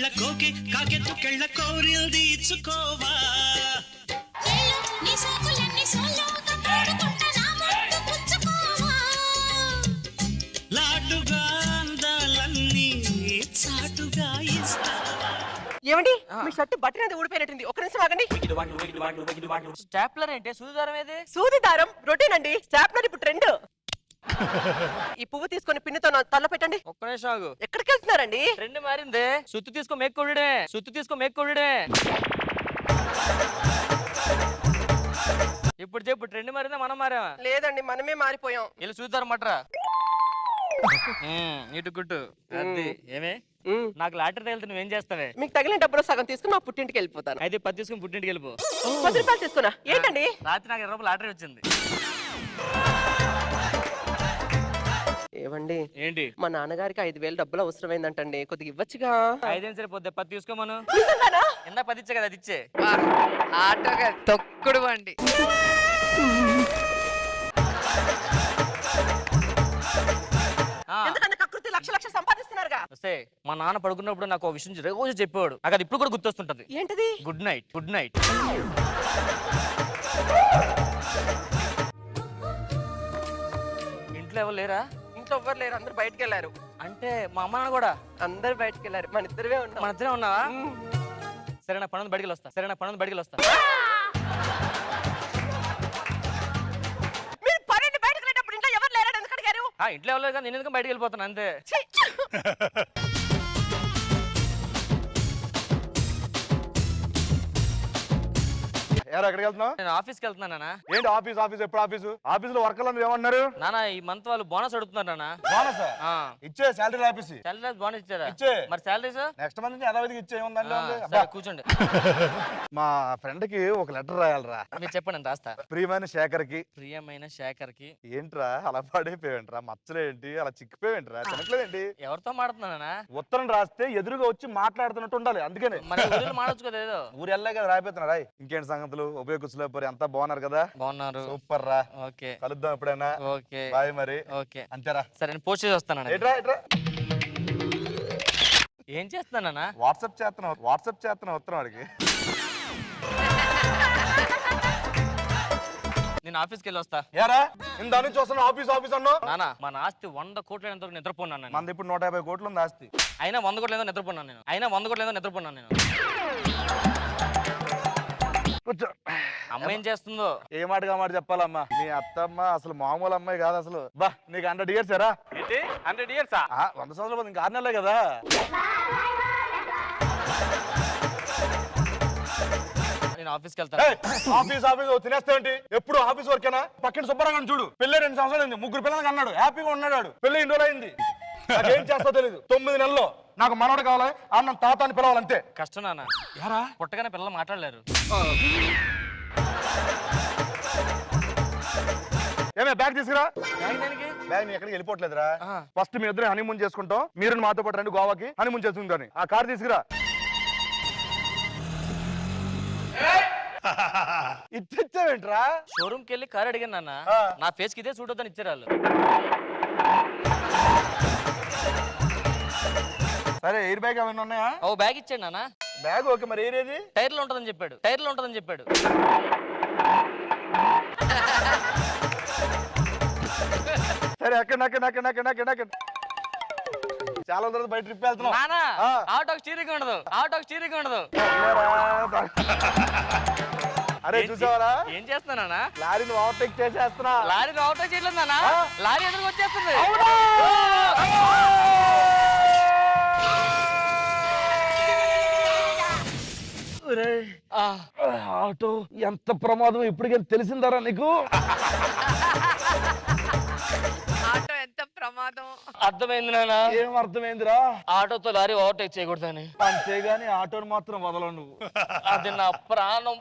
గళ్ళ కోకి కాకెత్తుకెళ్ళ కోరిల్ది ఇచ్చుకోవా లాటుగా అందాలన్నీ చాటుగా ఇస్తా. ఏమండి మీ షర్ట్ బటన్ అది ఊడిపోయినట్టుంది. ఒక్క నిమిషం ఆగండి. స్టాప్లర్ ఏంటి? సూది దారం ఏది? సూది దారం రొటీన్ అండి. స్టాప్లర్ ఇప్పుడు ట్రెండ్. ఈ పువ్వు తీసుకొని పిన్నితో తల్ల పెట్టండి. ఒక్క నిమిషం ఆగు. ఎక్కడికి వెళ్తున్నారండి? ట్రెండ్ మారిందే. సుత్తు తీసుకో మేక్కొడడే. ఇప్పుడు చెప్పు, ట్రెండ్ మారిందా మనం మారా? లేదండి మనమే మారిపోయాం. వెళ్ళి చూద్దారు మట్రా. ఇటు గుట్టు అది ఏమే నాకు లాటరీ తగిలితే నువ్వేం చేస్తావే? మీకు తగిలిన డబ్బులు సగం తీసుకుని మా పుట్టింటికి వెళ్ళిపోతాను. అయితే 10 తీసుకుని పుట్టింటికి వెళ్ళిపో. 10 రూపాయలు తీసుకున్నా. ఏంటండి? రాత్రి నాకు 20 రూపాయలు లాటరీ వచ్చింది. ఏవండి ఏంటి? మా నాన్నగారికి 5,000 డబ్బులు అవసరమైందంటండి. కొద్దిగా ఇవ్వచ్చుగా. 5 ఏం సరిపోద్ది, 10 తీసుకోమను. ఎంత 10 ఇచ్చే కదా, అది ఇచ్చే. ఆటోగా తొక్కుడు బండి. ఎందుకంటే కకృతి లక్ష సంపాదిస్తున్నారుగా. వస్తే మా నాన్న పడుకున్నప్పుడు నాకు ఒక విషయం రోజు చెప్పేవాడు. నాకు అది ఇప్పుడు కూడా గుర్తొస్తుంటది. ఏంటది? Good night. ఇంట్లో ఎవరు లేరా? ఇంట్లో ఎవ్వరు లేరు, అందరు బయటకు వెళ్ళారు. అంటే మా అమ్మ నాన్న కూడా అందరు బయటకు వెళ్ళారు. మన ఇద్దరే ఉన్నాం. మన ఇద్దరే ఉన్నావా? సరే నా పనులు బయటికి వస్తా. మీరు పన్నెండు బయటకు వెళ్ళేటప్పుడు ఇంట్లో ఎవరు లేరా? ఎందుకు అడిగారు? ఇంట్లో ఎవరు లేదు, నేను ఎందుకు బయటికి వెళ్ళిపోతాను అంతే. ఎక్కడికి వెళ్తున్నావు? నేను ఆఫీస్కి వెళ్తున్నాను నాన్న. ఏంటి ఆఫీస్? ఎప్పుడు ఆఫీసులో వర్కర్లు ఏమన్నారు నాన్న? ఈ మంత్ వాళ్ళు బోనస్ అడుగుతున్నారు నాన్న. బోనస్ ఇచ్చే శాలరీ ఆఫీస్ శాలరీ బోనస్ ఇచ్చారా? ఇచ్చే. మరి శాలరీస్ నెక్స్ట్ మంత్ నుంచి యథావిధిగా ఇచ్చే ఏముందండి. కూర్చోండి. మా ఫ్రెండ్ కి ఒక లెటర్ రాయాలరా. మీరు చెప్పండి, నేను రాస్తా. ప్రియమైన శేఖర్ కి. ఏంట్రా అలా పాడైపోయావేంట్రా? మచ్చలేంటి అలా చిక్కిపోయావేంట్రా? తినట్లేదేంటి? ఎవరితో మాట్లాడుతున్నా? ఉత్తరం రాస్తే ఎదురుగా వచ్చి మాట్లాడుతున్నట్టు ఉండాలి. అందుకనే మాడొచ్చు కదా. ఏదో ఊరు వెళ్ళే కదా రాయిపోతున్నా. ఇంకేంటి సంగతులు? ఉపయోగించలేకపోయి అంతా బాగున్నారు కదా? బాగున్నారు. సూపర్ రా. ఓకే, కలుద్దాం ఎప్పుడైనా. ఓకే బాయ్ మరి. ఓకే అంతేరా. సరే నేను పోస్ట్ చేసి వస్తాను. ఏం చేస్తున్నానా? వాట్సాప్ చేస్తున్నా ఉత్తరం వాడికి. నేను ఆఫీస్కి వెళ్ళి వస్తా. ఏరా ఇందా నుంచి వస్తున్నా ఆఫీస్ అన్నా. నానా మన ఆస్తి 100 కోట్ల నిద్రపోన్నాను. మనది ఇప్పుడు 150 కోట్లు ఉంది ఆస్తి. అయినా 100 కోట్ల నిద్రపోన్నాను నేను. అమ్మ ఏం చేస్తుందో? ఏ మాటగా మాట చెప్పాలమ్మా. నీ అత్తమ్మ అసలు మామూలు అమ్మాయి కాదు అసలు. బా నీకు 100 years ఎరా? 100 years? 100 సంవత్సరాలు ఇంకా 6 నెలలే కదా. నేను ఆఫీస్కి వెళ్తాను. ఆఫీస్ తినేస్తావేంటి? ఎప్పుడు ఆఫీస్ వర్కేనా? పక్కన సుబ్బారావు చూడు, పెళ్లి 2 సంవత్సరాలు అయింది, 3 పిల్లలకి అన్నాడు, హ్యాపీగా ఉన్నాడు. పెళ్లి 2 రోజులు అయింది. నాకేం చేస్తా తెలీదు. 9 నెలల్లో నాకు మనవడు కావాలి, అన్నం తాత అని పిలవాలంతే. కష్టం నాన్న. యారా పుట్టగానే పిల్లలు మాట్లాడలేరు. ఏమే బ్యాగ్ తీసుకురా. బ్యాగ్ నీ ఎక్కడికి వెళ్ళిపోవట్లేదురా. ఫస్ట్ మీ ఇద్దరు హనీమూన్ చేసుకుంటాం. మీరు మాతో పాటు రండి గోవాకి, హనీమూన్ చేసుకుంటాను. ఆ కార్ తీసుకురా. ఇచ్చేవేంట్రా? షోరూమ్ కి వెళ్ళి కార్ అడిగాను నాన్న. నా ఫేస్ కి ఇదే సూట్ అవుతాను ఇచ్చారు వాళ్ళు. సరే ఎయిర్ బ్యాగ్ ఏమైనా ఉన్నాయా? ఓ బ్యాగ్ ఇచ్చాడు నాన్న. బ్యాగ్ ఓకే, మరి ఎయిర్ ఏది? టైర్లో ఉంటుందని చెప్పాడు. సరే అక్కడ చాలా రోజులు బయట ట్రిప్ వెళ్తున్నాం. ఆటోకి స్టీరింగ్ ఉండదు. అరే చూసావరా ఏం చేస్తున్నా? లారీని ఓవర్టేక్ చేసేస్తున్నా. లారీ ఓవర్టేక్ చేయలేదు నాన్న. లారీ ఎదురుకు వచ్చేస్తుంది. ఆటో ఎంత ప్రమాదం ఇప్పటికైనా తెలిసిందారా నీకు? ఆటో ఎంత ప్రమాదం అర్థమైంది నాన్న. ఏం అర్థమైందిరా? ఆటోతో లారీ ఓవర్టేక్ చేయకూడదని. అంతేగాని ఆటోని మాత్రం వదలవు నువ్వు. అది నా ప్రాణం.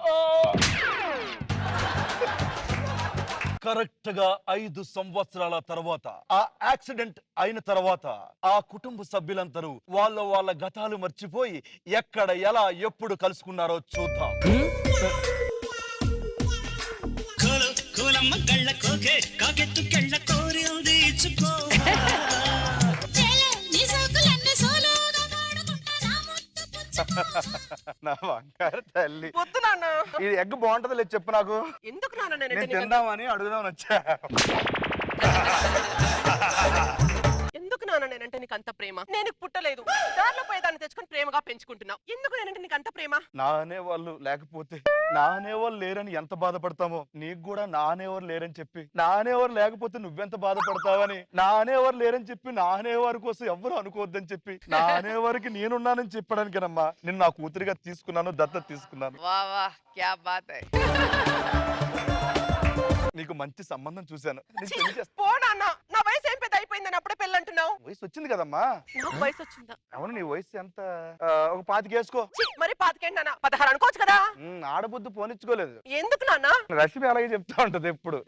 కరెక్ట్ గా 5 సంవత్సరాల తర్వాత ఆ యాక్సిడెంట్ అయిన తర్వాత ఆ కుటుంబ సభ్యులందరూ వాళ్ళ గతాలు మర్చిపోయి ఎక్కడ ఎలా ఎప్పుడు కలుసుకున్నారో చూద్దాం. నా బంగారు తల్లి. వద్దు నాన్న. ఇది ఎగ్ బాగుంటది లేదు చెప్పు నాకు. ఎందుకు నాన్న నేను నేనంటే నీకు తిందామని అడుగుదామని వచ్చా. ఎందుకు నాన్న నేనంటే నీకు అంత ప్రేమ? నేను పుట్టలేదు, దారిలో పోయేదాన్ని తెచ్చుకొని ప్రేమగా పెంచుకుంటున్నావు. ఎందుకు నేనంటే నీకు అంత ప్రేమ? నా అనేవాళ్ళు లేకపోతే, నా అనేవాళ్ళు లేరని ఎంత బాధపడతామో, నీకు కూడా నా అనేవారు లేరని చెప్పి, నా అనేవారు లేకపోతే నువ్వెంత బాధపడతావని, నా అనేవారు లేరని చెప్పి నా అనేవారి కోసం ఎవ్వరు అనుకోవద్దని చెప్పి, నా అనేవారికి నేనున్నానని చెప్పడానికేనమ్మా నేను నా కూతురిగా తీసుకున్నాను, దత్తత తీసుకున్నాను. వా వా క్యా బాత్ హై. నీకు మంచి సంబంధం చూశాను. నీకు ఛీ, పెళ్లి చేస్తా. పో నాన్న. నా వయసు ఏం పెద్ద అయిపోయిందని అప్పుడే పెళ్ళి అంటున్నావు. వయసు వచ్చింది కదమ్మా. నాకు వయసు వచ్చిందా? అవును, నీ వయసు ఎంత? ఒక 25 వేసుకో. ఛీ, మరి 25 నాన్న, 16 అనుకోవచ్చు కదా. ఆడబుద్ధి పోనిచ్చుకోలేదు. ఎందుకు నాన్న? రష్మి అలాగే చెప్తా ఉంటది ఎప్పుడు.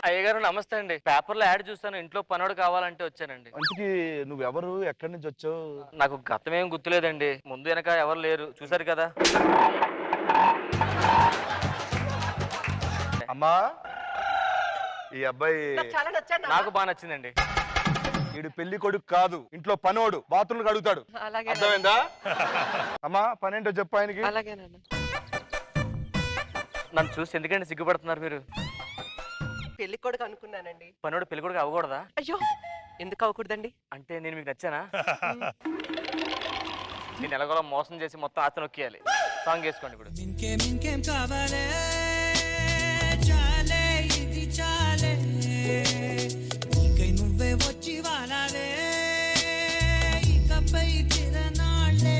అయ్యగారు నమస్తే అండి. పేపర్లో యాడ్ చూస్తాను, ఇంట్లో పనోడు కావాలంటే వచ్చానండి. అందుకే నువ్వెవరు, ఎక్కడి నుంచి వచ్చావు? నాకు గతం ఏం గుర్తులేదండి, ముందు వెనక ఎవరు లేరు, చూసారు కదా. అమ్మా, ఈ అబ్బాయి నాకు చాలా నచ్చాడు నాన్న. నాకు బాగా నచ్చిందండి. వీడు పెళ్లి కొడుకు కాదు, ఇంట్లో పనోడు, బాత్రూమ్ అడుగుతాడు. అలాగే అర్థమైందా? అమ్మా, పనేంటో చెప్పు ఆయనకి. అలాగే నాన్న. నన్ను చూసి ఎందుకంటే సిగ్గుపడుతున్నారు మీరు? పెళ్లి కొడుకు అనుకున్నానండి. పనోడు పెళ్లి కొడుకు అవ్వకూడదా? అయ్యో, ఎందుకు అవ్వకూడదండి? అంటే నేను మీకు నచ్చానా? నేను ఎలాగోలా మోసం చేసి మొత్తం ఆస్తి నొక్కియాలి. సాంగ్ వేసుకోండి ఇప్పుడు. ఇంకేం కావాలే చాలే ఇది చాలే నీకై నువ్వే వచ్చి వాలాలే ఇకపై తిరనాళ్ళే.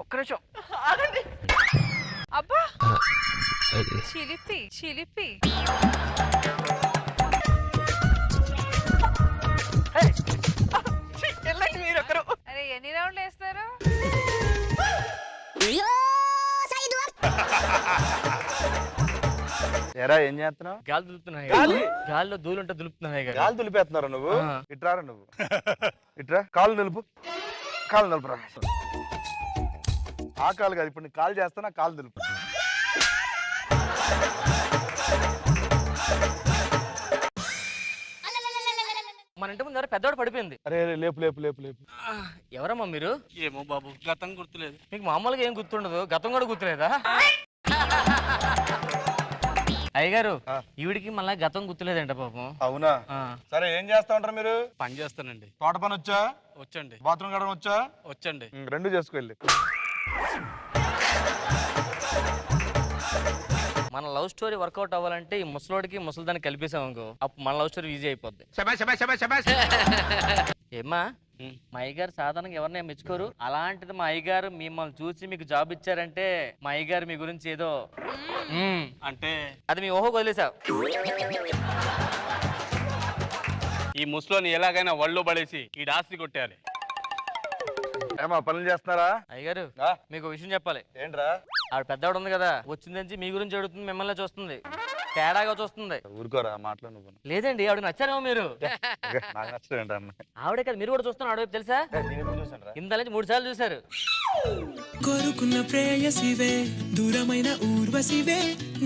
ఒక్క నిమిషం ఆగండి. అబ్బా చిలిపి చిలిపి. ఛీ, వెళ్ళండి మీరు ఒకరు. అరే ఎన్ని రౌండ్లు వేస్తారు? ఎరా ఏం చేస్తున్నావు? గాలి దులుపుతున్నాయి. గాలి? గాలిలో ధూళి దులుపుతున్నాయి. గాలి దులిపేస్తున్నారా నువ్వు? ఆ. ఇట్రారా నువ్వు. ఇట్రా, కాలు నిలుపు. కాలు నిలుపురా. ఆ కాలు కాదు, ఇప్పుడు నీ కాలు చేస్తానా, కాలు నిలుపు. మన ఇంటి ముందు ఎవరో పెద్దవాడు పడిపోయింది. అరే లేపు లేపు లేపు లేపు. ఎవరమ్మా మీరు? ఏమో బాబు, గతం గుర్తులేదు. మీకు మామూలుగా ఏం గుర్తుండదు, గతం కూడా గుర్తులేదా? అయ్యగారు, ఆ. ఈవిడికి మళ్ళీ గతం గుర్తులేదంట పాపం. అవునా? ఆ. సరే, ఏం చేస్తా ఉంటారు మీరు? పని చేస్తానండి. తోట పని వచ్చా? వచ్చండి. బాత్రూమ్ కడగడం వచ్చా? వచ్చండి. రెండు చేసుకోవాలి. మన లవ్ స్టోరీ వర్కౌట్ అవ్వాలంటే ఈ ముసలోడికి ముసలిదాన్ని కలిపేసాం అనుకో, అప్పుడు మన లవ్ స్టోరీ ఈజీ అయిపోద్ది. ఏమ్మా, మా అయ్యగారు సాధారణంగా ఎవరినైనా మెచ్చుకోరు, అలాంటిది మా అయ్యగారు మిమ్మల్ని చూసి మీకు జాబ్ ఇచ్చారంటే మా అయ్యగారు మీ గురించి ఏదో అంటే అది మీ ఊహకు వదిలేసావు. ఈ ముసలోని ఎలాగైనా వళ్ళు పడేసి ఈ ఆస్తి కొట్టేయాలి. ఏమా పనులు చేస్తున్నారా? అయ్యగారు, ఆ? మీకు ఒక విషయం చెప్పాలి. ఏంట్రా? ఆవిడ పెద్దవాడు ఉంది కదా, వచ్చిందని మీ గురించి అడుగుతుంది, మిమ్మల్ని చూస్తుంది, తేడాగా చూస్తుంది. ఊరుకోరా, మాటలు నువ్వు. లేదండి, ఆవిడ నచ్చారేమో మీరు. నాకు నచ్చలేదు అన్న. ఆవిడే కదా, మీరు కూడా చూస్తున్నారు ఆవిడ, తెలుసా? ఇంత నుంచి 3 సార్లు చూసారు. కోరుకున్న ప్రేయసివే, దూరమైన ఊర్వశివే,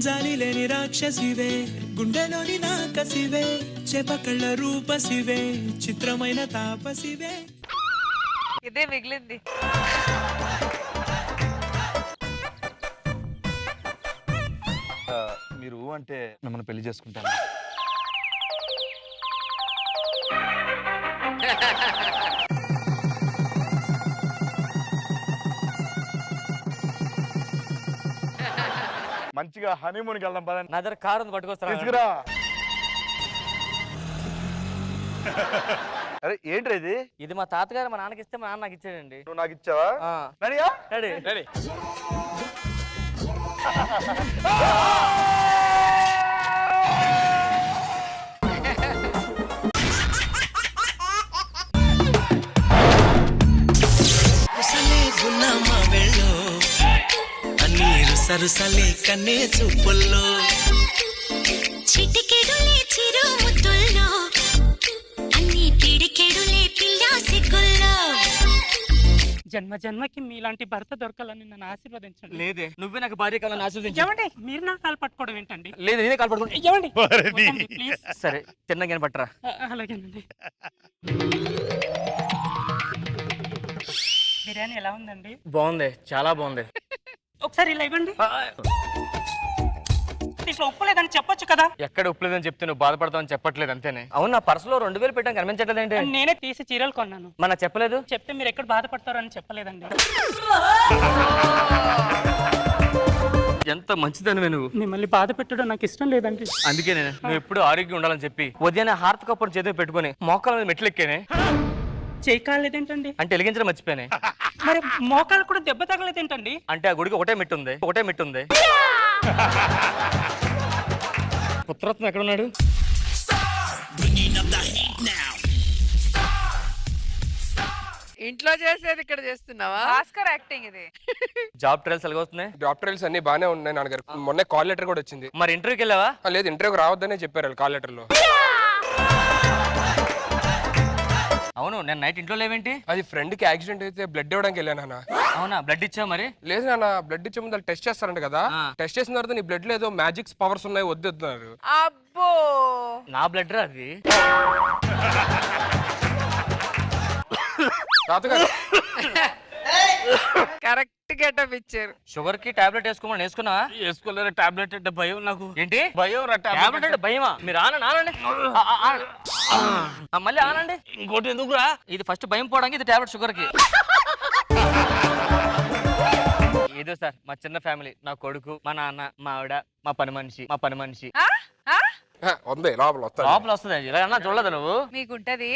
జాలి లేని రాక్షసివే, గుండెలోని నాకసివే, చేపకళ్ళ రూపసివే, చిత్రమైన తాపసివే. ఇదే మిగిలింది. మీరు అంటే మిమ్మల్ని పెళ్లి చేసుకుంటాను. మంచిగా హనీమూన్కి వెళ్దాం పదండి. నా దగ్గర కారు ఉంది, పట్టుకొస్తాను. తీసుకురా. అరే ఏంట్రా ఇది? ఇది మా తాతగారు మా నాన్నకి ఇస్తే మా నాన్న నాకు ఇచ్చాడండి. నువ్వు నాకు ఇచ్చావా? ఆ. రెడీయా? రెడీ. రెడీ. సరుసలే కన్నే చూపుల్లో చిటికెడులే చిరు ముద్దుల్లో అన్ని పిడికెడులే పిల్ల సిగ్గుల్లో జన్మ జన్మకి మీలాంటి భర్త దొరకాలని నన్ను ఆశీర్వదించండి. లేదే నువ్వే నాకు భార్య కావాలని ఆశీర్వదించు. ఏమండి మీరు నా కాలు పట్టుకోవడం ఏంటండి? లేదు నేనే కాల్ పడుకుంటా. ఏమండి వద్దండి, ప్లీజ్. సరే తిన్నగా పట్టరా. అలాగేనండి. బిర్యానీ ఎలా ఉందండి? బాగుంది, చాలా బాగుంది. ఒకసారి ఇలా ఇవ్వండి. దీంట్లో ఉప్పు లేదని చెప్పొచ్చు కదా. ఎక్కడ ఉప్పులేదని చెప్తే నువ్వు బాధపడతావని చెప్పట్లేదు అంతేనే. అవును నా పర్సులో 2000 పెట్టాను కనిపించట్లేదు ఏంటి? నేనే తీసి చీరలు కొన్నాను. మన నాకు చెప్పలేదు. చెప్తే మీరు ఎక్కడ బాధపడతారో అని చెప్పలేదండి. ఎంత మంచిదని నువ్వు. మిమ్మల్ని బాధ పెట్టడం నాకు ఇష్టం లేదండి. అందుకే నేను నువ్వు ఎప్పుడు ఆరోగ్యం ఉండాలని చెప్పి ఉదయాన్నే హారతి కప్పుడు చేతిలో పెట్టుకుని మోకాల మీద మెట్లు ఎక్కానే. చేయి కాలేదేంటండి? అంటే వెలిగించడం మర్చిపోయానే. మరి మోకాలు కూడా దెబ్బ తగలేదేంటండి? అంటే ఆ గుడికి ఒకటే మెట్టు ఉంది. పుత్రత్వం ఎక్కడ ఉన్నాడు? ఇంట్లో చేసేది ఇక్కడ చేస్తున్నావా? ఆస్కర్ యాక్టింగ్ ఇది. జాబ్ ట్రయల్స్ ఎలాగ వస్తున్నాయి? జాబ్ ట్రయల్స్ అన్ని బాగానే ఉన్నాయి నాన్నగారు. మొన్న కాల్ లెటర్ కూడా వచ్చింది. మరి ఇంటర్వ్యూకి వెళ్ళావా? లేదు, ఇంటర్వ్యూకి రావద్దనే చెప్పారు కాల్ లెటర్ లో. అవును నేను నైట్ ఇంట్లో లేవేంటి? అది ఫ్రెండ్ కి యాక్సిడెంట్ అయితే బ్లడ్ ఇవ్వడానికి వెళ్ళాను నాన్న. అవునా బ్లడ్ ఇచ్చావు మరి? లేదు నాన్న, బ్లడ్ ఇచ్చే ముందు టెస్ట్ చేస్తారంట కదా. టెస్ట్ చేసిన తర్వాత నీ బ్లడ్ లో ఏదో మ్యాజిక్స్ పవర్స్ ఉన్నాయి వద్దున్నారు. అబ్బో నా బ్లడ్ రా అది. తాతగారు కరెక్ట్ గెటప్ ఇచ్చారు. షుగర్ కి టాబ్లెట్ వేసుకోమని వేసుకున్నా? వేసుకోలేరు. టాబ్లెట్ అంటే భయం నాకు. ఏంటి భయం రా టాబ్లెట్ అంటే భయమా? మీరు ఆనండి మళ్ళీ ఆనండి. ఇంకోటి ఎందుకురా? ఇది ఫస్ట్ భయం పోవడానికి, ఇది టాబ్లెట్ షుగర్ కి. ఏదో సార్ మా చిన్న ఫ్యామిలీ, నా కొడుకు, మా నాన్న, మా ఆవిడ, మా పని మనిషి. ఆ? ఆ? ఉంది లోపల వస్తా. లోపల వస్తుంది. ఇలా అన్నా చూడలేదు నువ్వు? మీకుంటది.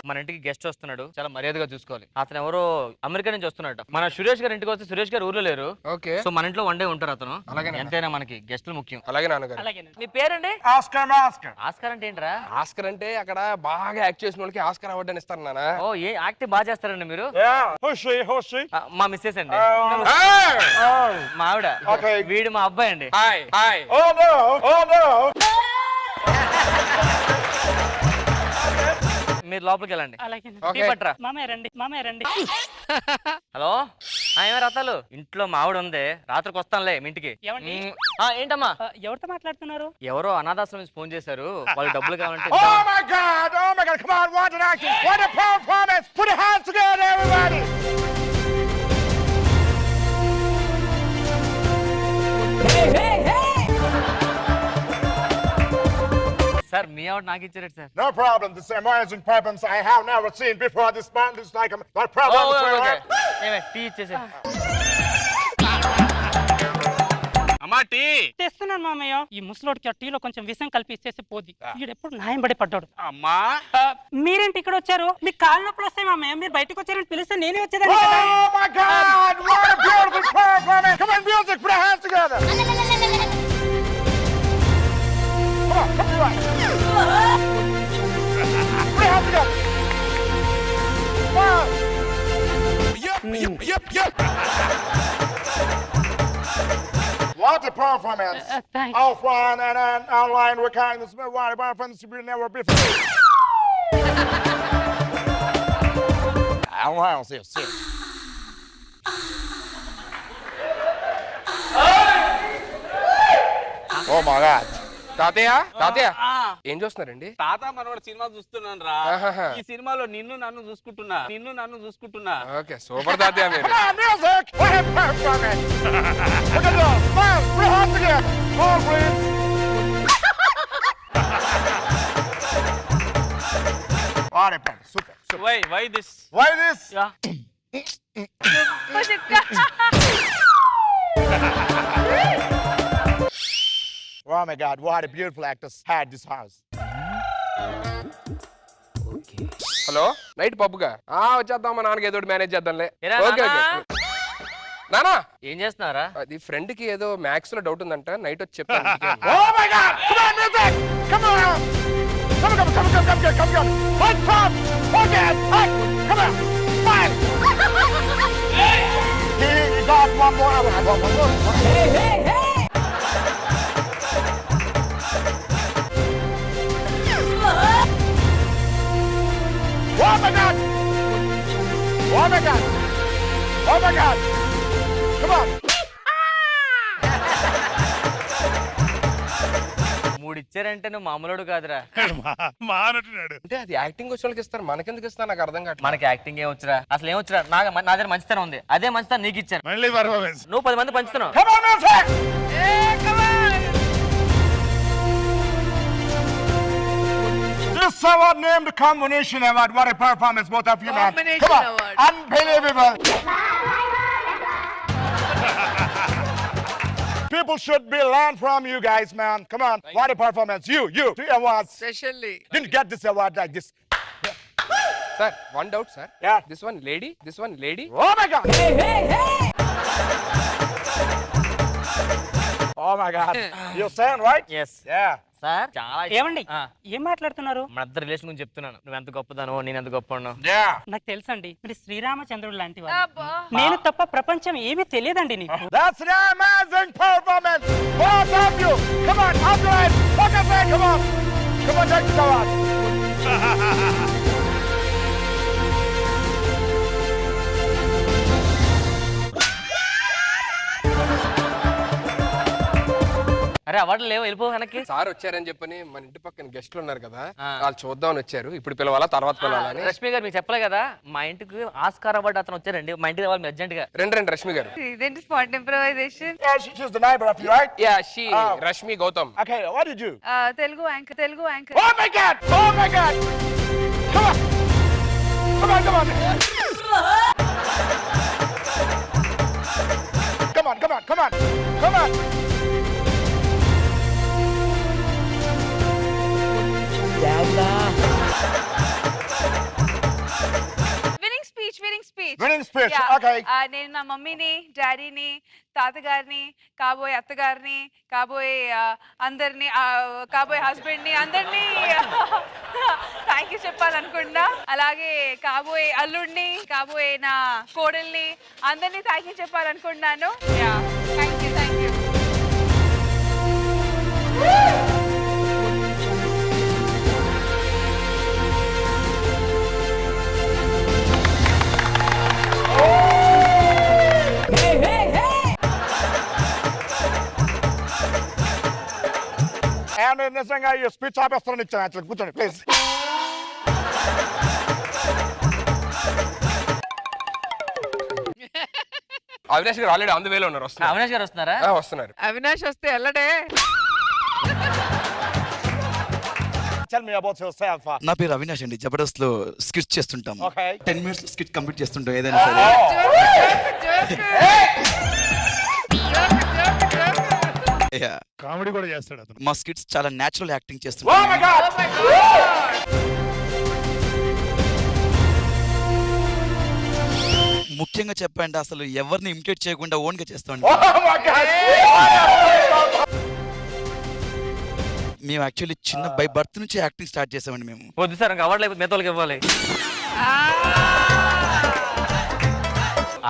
మన ఇంటికి గెస్ట్ వస్తున్నాడు, చాలా మర్యాదగా చూసుకోవాలి. అతను ఎవరో అమెరికా నుంచి వస్తున్నాడు. మన సురేష్ గారి ఇంటికి వస్తే సురేష్ గారు ఊర్లో లేరు. ఓకే. సో మన ఇంట్లో వన్ డే ఉంటారు అతను. అలాగే ఎంతైనా మనకి గెస్టులు ముఖ్యం. అలాగే నాన్నగారు. అలాగేనండి. మీ పేరండి? ఆస్కర్. ఆస్కార్ అంటే ఏంట్రా? ఆస్కర్ అంటే అక్కడ బాగా యాక్ట్ చేసిన వాళ్ళకి ఆస్కర్ అవార్డు అని ఇస్తారు నాన్న. ఓ ఏ యాక్టింగ్ బాగా చేస్తారండి మీరు? మా మిస్సెస్ అండి. మా ఆవిడ. వీడు మా అబ్బాయి అండి. Hi hi. మీరు లోపలికి వెళ్ళండి. అలాగే పట్రా. మామయ్య రండి. హలో ఏమే రథాలు, ఇంట్లో మా ఆవిడ ఉంది, రాత్రికి వస్తానులే మీ ఇంటికి. ఏమండి? ఏంటమ్మా? ఎవరితో మాట్లాడుతున్నారు? ఎవరో అనాథాశ్రమం నుంచి ఫోన్ చేశారు, వాళ్ళు డబ్బులు కావాలంటే. Oh my God! Come on, what an action! What a performance! Put your hands together, everybody! Sir మీ ఆవిడ నాకు ఇచ్చారు sir. No problem. This amazing performance I have never seen before. This band is like no problem. Tea ఇచ్చేసి. అమ్మా tea తెస్తున్నాను మామయ్య. ఈ ముసలోడికి ఆ టీలో కొంచెం విషం కలిపి ఇచ్చేసి పోది. వీడెప్పుడు న్యాయం పడి పడ్డాడు. అమ్మా. మీరేంటి ఇక్కడ వచ్చారు? మీకు కాళ్ళు నొప్పులు వస్తాయి మామయ్య. మీరు బయటకు వచ్చారని పిలిస్తే నేనే వచ్చేదాన్ని కదా. Oh my God! What a beautiful performance! Come on, music, put your hands together. Come on, come on. Put your hands together. Wow. Yep. What a performance! Thanks. Offline and online, we kind of what a performance you will never before. Online, see. Oh my God! తాతయ్య ఏం చూస్తున్నారండి? తాత మనోడు cinema చూస్తున్నాను రా. ఆహాహా. ఈ సినిమాలో నిన్ను నన్ను చూసుకుంటున్నా. ఓకే సూపర్ తాతయ్య మీరు. Come on, music! What a performance! Look at that! Man, put your hands together. All please. What a performance! Super. Why this? Why this? Oh my God! What a beautiful actress had this house. Hello night పప్పుగా వచ్చేద్దాం. మా నాన్నకి ఏదో manage చేద్దాంలే. ఏరా okay నాన్నా? Okay. నానా ఏం చేస్తున్నారా? అది ఫ్రెండ్ కి ఏదో మ్యాథ్స్ లో డౌట్ ఉందంట, నైట్ వచ్చి చెప్పాను. Oh my God! Come on, music! Come on! Come! One top! Okay! Come on! Smile! He got one more. Hey! my God! Oh my God! Oh my God! Come on! మూడు ఇచ్చారంటే నువ్వు మామూలుడు కాదురా. అంటే అది acting వచ్చిన వాళ్ళకి ఇస్తారు, మనకెందుకు ఇస్తారు నాకు అర్థం కావట్లేదు. మనకి యాక్టింగ్ ఏం వచ్చురా, అసలు ఏం వచ్చురా? నా దగ్గర మంచితనం ఉంది, అదే మంచితనం నీకు ఇచ్చాను. మళ్ళీ పర్ఫార్మెన్స్. నువ్వు 10 మంది పంచుతున్నావు. Come on, music! This award named the combination award. What a performance, both of you, man. Combination Come on. award. Unbelievable. People should be learn from you guys, man. Come on. What a performance. You. 3 awards. Specially Didn't get this award like this. Sir one doubt sir. Yeah. This one lady, this one lady. Oh my God. Oh my God. You're saying, right? Yes Yeah. Sir చాలా ఏమండి ఆ, ఏం మాట్లాడుతున్నారు? మన ఇద్దరు relation గురించి చెప్తున్నాను. నువ్వు ఎంత గొప్పదానో నేను ఎంత గొప్పను. Yeah. నాకు తెలుసండి, మీరు శ్రీరామచంద్రుడు లాంటి వారు. నేను తప్ప ప్రపంచం ఏమీ తెలియదండి నీకు. That's an amazing performance. Both of you. Come on, Abdul. Look at me. Come on. Come on, take this award. అరే అవార్డు లేవు, వెళ్ళిపో వెనక్కి. సార్ వచ్చారని చెప్పని మన ఇంటి పక్కన గెస్ట్లు ఉన్నారు కదా, ఆ. వాళ్ళు చూద్దామని వచ్చారు. ఇప్పుడు పిలవాలా తర్వాత పిలవాలని. రష్మి గారు మీకు చెప్పలే కదా, మా ఇంటికి ఆస్కార్ అవార్డు అతను వచ్చారండి. మా ఇంటికి రావాలి అర్జెంట్ గా. రండి రష్మి గారు. ఇదేంటి spot improvisation? Yeah, she's the neighbor of you, right? Yeah she Ah. Rashmi Gautam. Okay, what did you? Telugu anchor. Oh my God! Oh my God! Come on! Come on, come on! Come on, come on, come on! Come on! Winning speech. Winning speech. Yeah. Okay. నేను నా మమ్మీని, డాడీని, తాతగారిని, కాబోయే అత్తగారిని, కాబోయే అందరిని, కాబోయే husband ని, అందరినీ థ్యాంక్ యూ చెప్పాలనుకున్నా. అలాగే కాబోయే అల్లుడిని, కాబోయే నా కోడల్ని, అందరినీ థ్యాంక్ యూ చెప్పాలనుకున్నాను. Thank you. And నిజంగా ఈ స్పీచ్ ఆపేస్తారని ఇచ్చాను. యాక్చువల్లీ కూర్చోండి ప్లీజ్. అవినాష్ గారు ఆల్రెడీ ఆన్ ద వేలో ఉన్నారు. వస్తున్నారు. అవినాష్ గారు వస్తున్నారా? వస్తున్నారు. అవినాష్ వస్తే వెళ్ళడే. Tell me about yourself. నా పేరు అవినాష్ అండి. జబర్దస్త్ లో స్కిట్ చేస్తుంటాం. Okay. 10 minutes స్కిట్ కంప్లీట్ చేస్తుంటాం ఏదైనా సరే. Yeah. కామెడీ కూడా చేస్తాడు అతను. మా స్కిట్స్ చాలా నేచురల్ యాక్టింగ్ Oh my చేస్తుంటాం. God! ముఖ్యంగా చెప్పండి, అసలు ఎవరిని ఇమిటేట్ చేయకుండా ఓన్ గా చేస్తాం. Oh my God! మేము యాక్చువల్లీ చిన్న బై బర్త్ నుంచి యాక్టింగ్ స్టార్ట్ చేసామండి మేము. వద్దు సార్, ఇంకా అవార్డు లేకపోతే మిగతా వాళ్ళకి ఇవ్వాలి.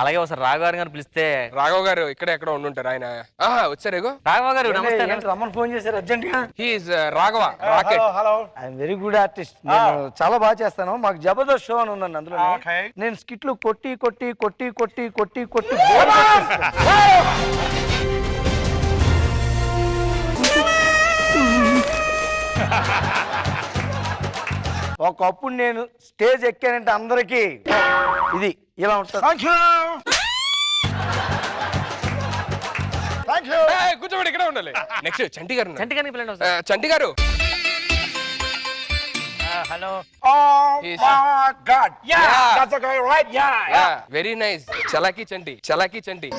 అలాగే ఒకసారి రాఘవ గారిని పిలిస్తే. రాఘవ్ గారు ఇక్కడ ఎక్కడ ఉండుంటారు ఆయన. వచ్చారేగో. రాఘవ గారు నమస్తే. రమ్మని ఫోన్ చేశారు అర్జెంట్ గా. He's Raghava rocket. Hello. I'm very good artist. నేను చాలా బాగా చేస్తాను. మాకు జబర్దస్త్ షో అని ఉందండి అందులో. Okay. నేను స్కిట్లు కొట్టి ఒకప్పుడు నేను స్టేజ్ ఎక్కానంటే అందరికి ఇది ఇలా ఉంటుంది. Thank you. Thank you. కూర్చోబడి ఇక్కడే ఉండాలి. నెక్స్ట్ చంటి గారు ఉన్నారు. చంటి గారిని పిల్లండి ఒకసారి. చంటి గారు. Hello. Oh Yes. my God. Yeah. That's okay, right? Yeah. Very nice. చలాకీ Chanti.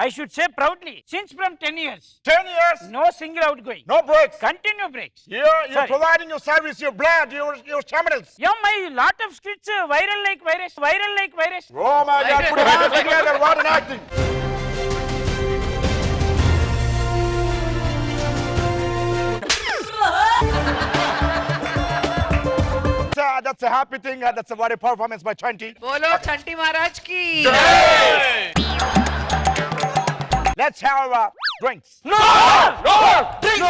I should say proudly, since from 10 years, 10 years. no single outgoing, No breaks. continue breaks. You're Sorry. providing your service, your blood, your stamina. Yeah, my lot of skits viral like virus. Oh my God, put your hands together, what an acting. That's a happy thing, that's a what a performance by Chanti. బోలో చంటి మహారాజ్ కి. Let's have drinks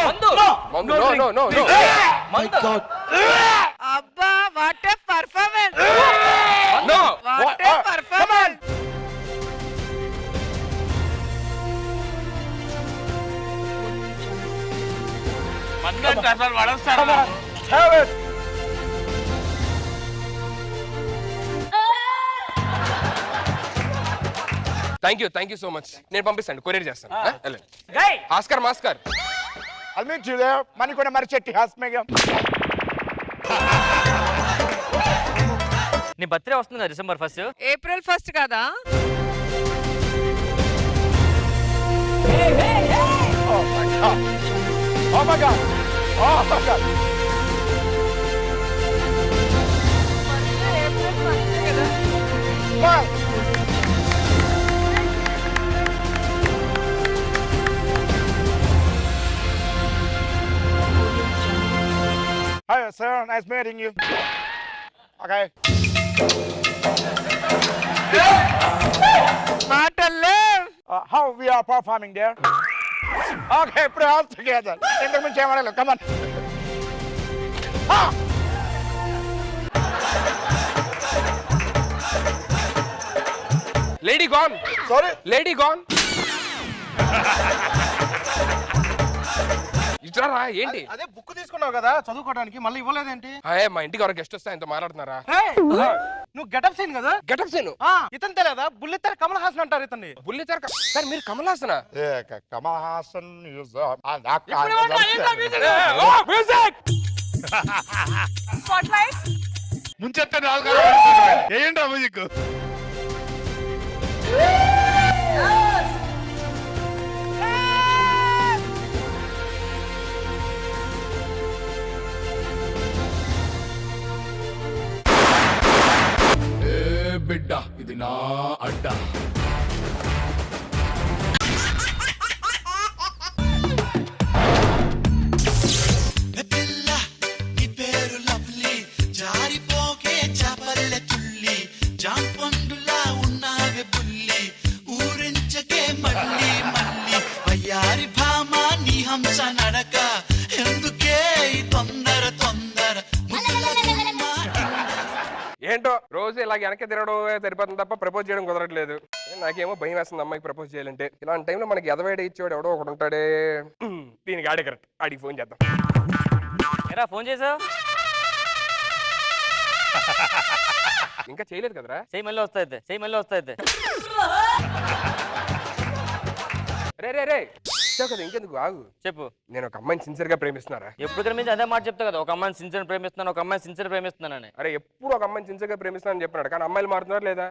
మందు no no no no my God అబ్బా what a performance no what a performance మందంటే అసలు పడేస్తారా? Have it thank you so much నేను పంపిస్తాను courier చేస్తాను వెళ్ళండి. ఆస్కర్ మాస్కర్ I'll meet you there. Manikona Marichetti has mega. నీ బర్త్డే వస్తుంది కదా December 1st. ఏప్రిల్ 1st కదా Oh my God. Oh my God. Oh my God. Well. Hi, sir. Nice meeting you. Okay. How we are performing there? Okay, put it all together. Come on. Ah! Lady gone Sorry? Lady gone ఇచ్చారా ఏంటి అదే book తీసుకున్నావు కదా చదువుకోవడానికి మళ్ళీ ఇవ్వలేదేంటి అయ్యే మా ఇంటికి ఎవరు గెస్ట్ వస్తే ఆయనతో మాట్లాడుతున్నారా నువ్వు గెటప్ సీన్ కదా గెటప్ సేను ఇతను తెలియదా బుల్లితెర కమల్ హాసన్ అంటారు ఇతన్ని బుల్లి తెరక సార్ మీరు కమల్ హాసనా కమల్ హాసన్ స్పాట్లైట్ ముంచెత్తే ఏంటో మ్యూజిక్ బిడ్డ ఇది నా అడ్డా పిల్ల నీ పేరు లవ్లీ జారిపోకే చపల్లె తుల్లి జాంపండులా ఉన్నావే బుల్లి ఊరించకే మళ్ళీ మళ్ళీ వయ్యారి భామ నీ హంస నడక ఎందుకే ఈ తొందర తొందర ముద్దుల గుమ్మ ఏంటో రోజు ఇలా వెనక్కి తిరగడం సరిపోతుంది తప్ప ప్రపోజ్ చేయడం కుదరట్లేదు నాకేమో భయం వేస్తుంది అమ్మాయికి ప్రపోజ్ చేయాలంటే ఇలాంటి టైంలో మనకి ఎదవేడ ఇచ్చేవాడు ఎవడో ఒకడు ఉంటాడే దీనికి ఆడే కరెక్ట్ ఆడికి ఫోన్ చేద్దాం ఏరా ఫోన్ చేసావు? ఇంకా చేయలేదు కదరా చెయ్యి మళ్ళీ వస్తాయితే రే రే రే ఇచ్చావు కదా ఇంకెందుకు ఆగు చెప్పు. నేను ఒక అమ్మాయిని సిన్సియర్ గా ప్రేమిస్తున్నారా ఎప్పుడు కనిపించి అదే మాట చెప్తా కదా, ఒక అమ్మాయిని సిన్సియర్ ప్రేమిస్తున్నానని. అరే ఎప్పుడు ఒక అమ్మాయిని సిన్సియర్ గా ప్రేమిస్తున్నాను చెప్పినాడు కానీ అమ్మాయిలు మారుతున్నారు లేదా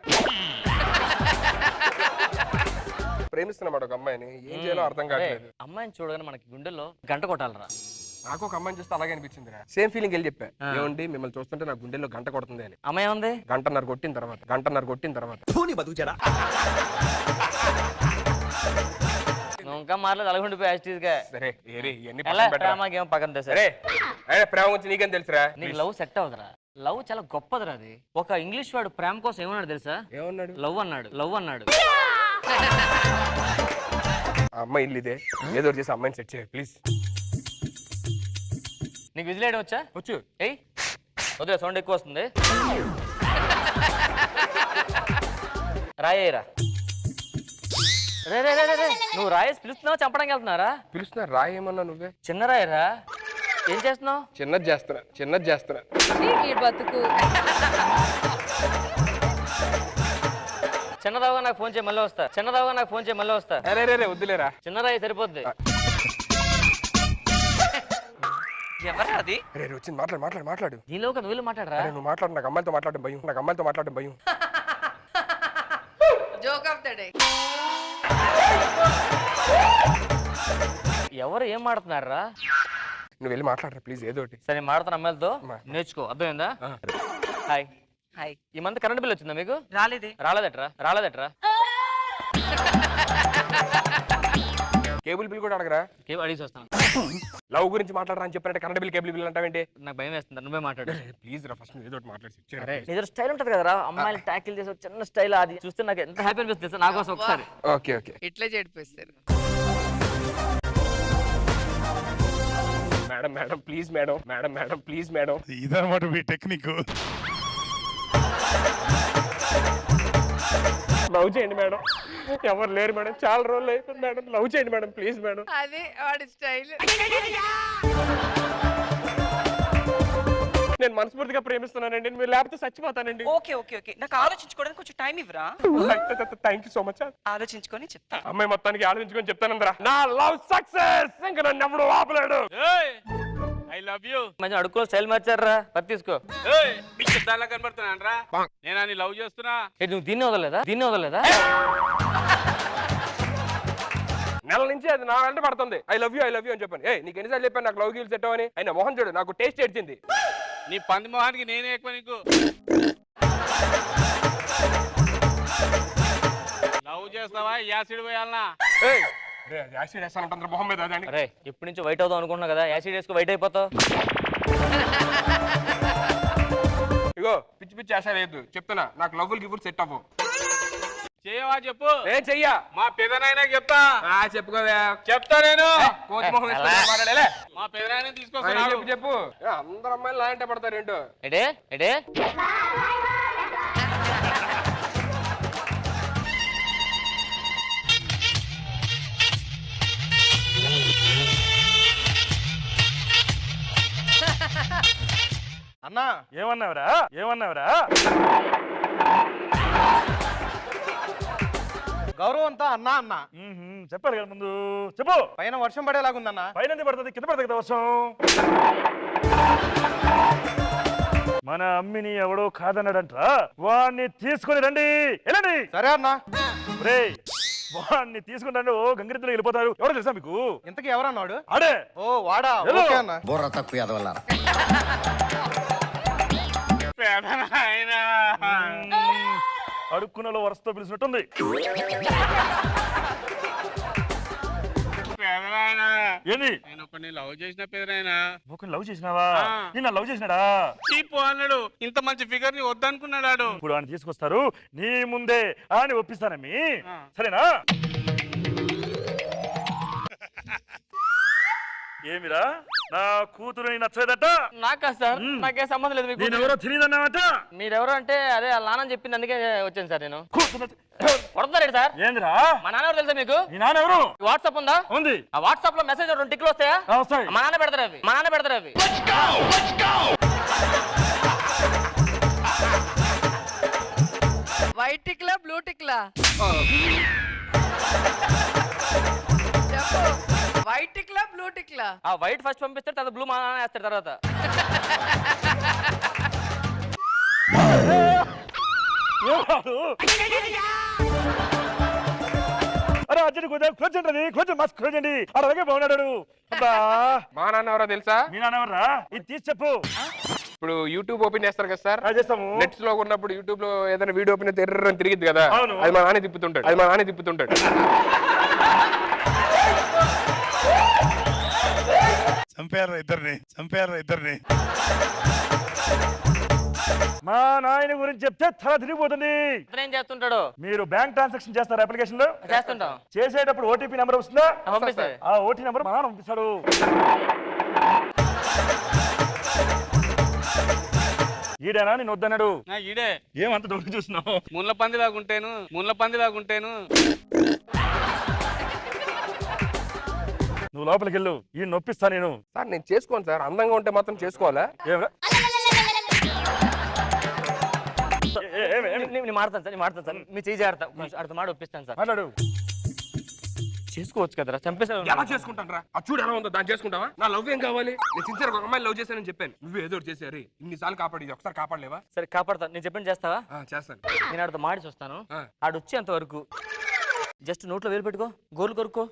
ప్రేమిస్తున్నమాట ఒక అమ్మాయిని ఏం చేయాలో అర్థం కావట్లేదు అమ్మాయిని చూడగానే మనకి గుండెల్లో గంట కొట్టాలరా. నాకు ఒక అమ్మాయిని చూస్తే అలాగే అనిపించిందిరా సేమ్ ఫీలింగ్ వెళ్ళి చెప్పా ఏమండి మిమ్మల్ని చూస్తుంటే నా గుండెల్లో గంట కొడుతుంది అని. అమ్మాయి ఉంది గంటన్నర కొట్టిన తర్వాత నువ్వు ఇంకా మారలేదు, అలాగే ఉండిపోయి యాస్టీస్గా. సరే ఏరి ఇవన్నీ ఎలా పక్కన పెట్టరా. ప్రేమకి ఏమో పక్కన తెసా. సరే అయినా ప్రేమ గురించి నీకేం తెలుసురా నీకు లవ్ సెట్ అవుతురా? లవ్ చాలా గొప్పదిరా. అది ఒక ఇంగ్లీష్ వాడు ప్రేమ కోసం ఏమన్నాడు తెలుసా? ఏమన్నాడు లవ్ అన్నాడు. ఆ అమ్మాయి ఇల్లు ఇదే ఏదో ఒకటి చేసి అమ్మాయిని సెట్ చేయ ప్లీజ్. నీకు విజిల్ వేయడం వచ్చా? వచ్చు ఏయ్ వదిలే, సౌండ్ ఎక్కువ వస్తుంది. రాయేరా. రే రే రే రే, నువ్వు రాయేసి పిలుస్తున్నావా చంపడానికి వెళ్తున్నారా? పిలుస్తున్నా రాయేమన్నా నువ్వే చిన్న రాయరా, ఏం చేస్తున్నావు? చిన్నది చేస్తున్నా ఈ బతుకు చిన్నదాగా నాకు ఫోన్ చేయి మళ్ళీ వస్తా. అరే రే వద్దులేరా చిన్న రాయి సరిపోద్ది. ఎవరా అది? రే వచ్చింది మాట్లాడు నీలో ఒక నువ్వు మాట్లాడరా. అరే నువ్వు మాట్లాడు నాకు అమ్మాయితో మాట్లాడడం భయం జోక్ ఆఫ్ ద డే ఎవరు ఏం మాడుతున్నారా? నువ్వు వెళ్ళి మాట్లాడరా ప్లీజ్ ఏదో ఒకటి. సరే మాడుతున్న అమ్మాయిలతో నేర్చుకో, అర్థమైందా? హాయ్. హాయ్. ఈ మంత్ కరెంట్ బిల్ వచ్చిందా మీకు? రాలేదట్రా. కేబుల్ బిల్ కూడా అడగరా? అడిగి వస్తాను. లవ్ గురించి మాట్లాడరా అని చెప్పినట్టు కరెంట్ బిల్ కేబుల్ బిల్ అంటావేంటి? నాకు భయం వేస్తుంది, నువ్వే మాట్లాడు. ప్లీజ్ రా ఫస్ట్ ఏదో ఒకటి మాట్లాడి ఏదో స్టైల్ ఉంటుంది కదరా, అమ్మాయిలు ట్యాకిల్ చేసే చిన్న స్టైల్, అది చూస్తే నాకు ఎంత హ్యాపీ అనిపిస్తుంది నా కోసం ఒకసారి. ఓకే ఇట్లే చెడిపిస్తారు. Madam madam please madam madam madam please madam. ఇదన్నమాట మీ టెక్నిక్. లవ్ చేయండి మేడం. ఎవరు లేరు మేడం, చాలా రోజులు అయిపోయింది మేడం. లవ్ చేయండి మేడం ప్లీజ్ మేడం. అదే వాడి స్టైల్. నేను మనస్ఫూర్తిగా ప్రేమిస్తున్నానండి, మీరు లేకపోతే చచ్చిపోతానండి. ఓకే ఓకే ఓకే, నాకు ఆలోచించుకోవడానికి కొంచెం టైం ఇవ్వరా? Thank you so much. ఆలోచించుకొని చెప్తా. అమ్మాయి మొత్తానికి ఆలోచించుకొని చెప్తానందరా. నా లవ్ సక్సెస్, ఇంకా నన్ను ఎవడు ఆపలేడు. I love you. మంచి అడుక్కో స్టైల్ మార్చారా, పది తీసుకో. దానిలా కనబడుతున్నాను రా, నేను అని లవ్ చేస్తున్నా. నువ్వు దీన్ని వదలలేదా, దీన్ని వదలలేదా? నెల నుంచి అది నా వెంట పడుతుంది. ఐ లవ్ యూ అని చెప్పాను. నీకు ఎన్నిసార్లు చెప్పాను నాకు లవ్ గీల్ సెట్ అవని? అయినా మోహన్ చూడు, నాకు టేస్ట్ ఏడ్చింది. నీ పంది మొహానికి నేనే ఎక్కువ నీకు. లవ్ చేస్తావా, యాసిడ్ పోయాలనా? యాసిడ్ వేస్తానంటారు మొహం మీద. అరే ఇప్పటి నుంచి వైట్ అవుదాం అనుకుంటున్నా కదా, యాసిడ్ వేసుకో వైట్ అయిపోతావు. ఇగో పిచ్చి పిచ్చి ఆశ లేదు చెప్తున్నా, నాకు లవ్వులు గివ్వులు సెట్ అవ్వవు. చేయవా చెప్పు. ఏం చెయ్యా? మా పెదనాయన చెప్తా. చెప్పుకోవా? చెప్తా నేను. కోతి మొహం వేసుకొని మాట్లాడేలే. మా పెదనాయన తీసుకొస్తా. చెప్పు. అందరు అమ్మాయిలు లాంటి పడతారు ఏంటో. ఎడే ఎడే అన్నా ఏమన్నావురా, ఏమన్నావురా? గౌరవం అంతా అన్నా అన్నా చెప్పాలి కదా ముందు. చెప్పు. పైన వర్షం పడేలాగుందన్నా. పైన పడుతుంది, కింద పడుతుంది కదా వర్షం. మన అమ్మిని ఎవడో కాదన్నాడంట, వాడిని తీసుకొని రండి. వెళ్ళండి. సరే అన్నా. రే వాడిని తీసుకుని రండి. ఓ గంగిరెద్దులు వెళ్ళిపోతారు. ఎవడో తెలుసా మీకు? ఇంతకీ ఎవరన్నాడు? ఆడే. ఓ వాడా. బుర్ర తక్కువ ఎదవల్లారా. అడుక్కునలో వరుసతో పిలిచినట్టుంది. ఏంది? నేను ఒకరిని లవ్ చేసిన పెదనాయన. ఒకరిని లవ్ చేసినావా? నిన్న లవ్ చేసినాడా? చీపు అన్నాడు. ఇంత మంచి ఫిగర్ ని వద్దనుకున్నాడు. ఇప్పుడు ఆయన తీసుకొస్తారు, నీ ముందే అని ఒప్పిస్తానమ్మి. సరేనా? ఏమిరా, నా కూతురు నచ్చలేదట? నాకా సార్, నాకే సంబంధం లేదు. మీకు నేనెవరో తెలియదన్నావట. మీరెవరో అంటే అదే నాన్న చెప్పింది, అందుకే వచ్చాను సార్ నేను. కొడతారేంటి సార్? ఏందిరా? మా నాన్న ఎవరు తెలుసా మీకు? నీ నాన్న ఎవరు? వాట్సాప్ ఉందా? ఉంది. ఆ వాట్సాప్ లో మెసేజ్ 2 టిక్లు వస్తాయా? వస్తాయి. మా నాన్న పెడతారు అవి, మా నాన్న పెడతారు అవి. వైట్ టిక్లా బ్లూ టిక్లా? వైట్ టిక్లా బ్లూ టిక్లా? ఆ వైట్ ఫస్ట్ పంపిస్తారు, తర్వాత బ్లూ మా నాన్న వేస్తారు తర్వాత. అరే అర్జెంట్ కొంచెం మస్తు కొంచెండి. అలాగే బాగున్నాడు. మా నాన్న ఎవరో తెలుసా? మీ నాన్న ఎవరా? ఇది తీసి చెప్పు. ఇప్పుడు యూట్యూబ్ ఓపెన్ చేస్తారు కదా సార్, చేస్తాము. నెట్స్ లో ఉన్నప్పుడు యూట్యూబ్ లో ఏదైనా వీడియో ఓపెన్ అయితే ఎర్రని తిరిగిద్ది కదా, అవును. అది మా నాన్న తిప్పుతుంటాడు. చంపారు ఇద్దరిని. మా నాయన గురించి చెప్తే తల తిరిగిపోతుంది. ఏం చేస్తుంటాడు? మీరు బ్యాంక్ ట్రాన్సాక్షన్ చేస్తారు అప్లికేషన్ లో? చేస్తుంటాం. చేసేటప్పుడు ఓటీపీ నెంబర్ వస్తుందా? పంపిస్తారు. ఆ ఓటీ నెంబర్ మా నాన్న పంపిస్తాడు. ఈడేనా నేను వద్దన్నాడు? ఈడే. ఏమంత దొరికి చూస్తున్నావు? ముళ్ళ పందిలాగుంటేను. నువ్వు లోపలికి వెళ్ళు, ఈ నొప్పిస్తా నేను. సార్ నేను చేసుకోను సార్, అందంగా ఉంటే మాత్రం చేసుకోవాలా? నేను మాడతాను సార్, మీ చేయి జాగ్రత్త మాట ఒప్పిస్తాను సార్. మాట్లాడు. చేసుకోవచ్చు కదరా, చంపేసాను. ఎలా చేసుకుంటాను రా? చూడు ఎలా ఉందో, దాన్ని చేసుకుంటావా? నా లవ్ ఏం కావాలి? నేను సిన్సియర్ ఒక అమ్మాయి లవ్ చేశానని చెప్పాను, నువ్వు ఏదో చేశారు. ఇన్నిసార్లు కాపాడి ఒకసారి కాపాడలేవా? సరే కాపాడతాను, నేను చెప్పండి చేస్తావా? చేస్తాను. నేను ఆడితో మాడిచి వస్తాను. ఆడొచ్చేంత వరకు జస్ట్ నోట్లో వేలు పెట్టుకో, గోర్లు కొరుక్కో,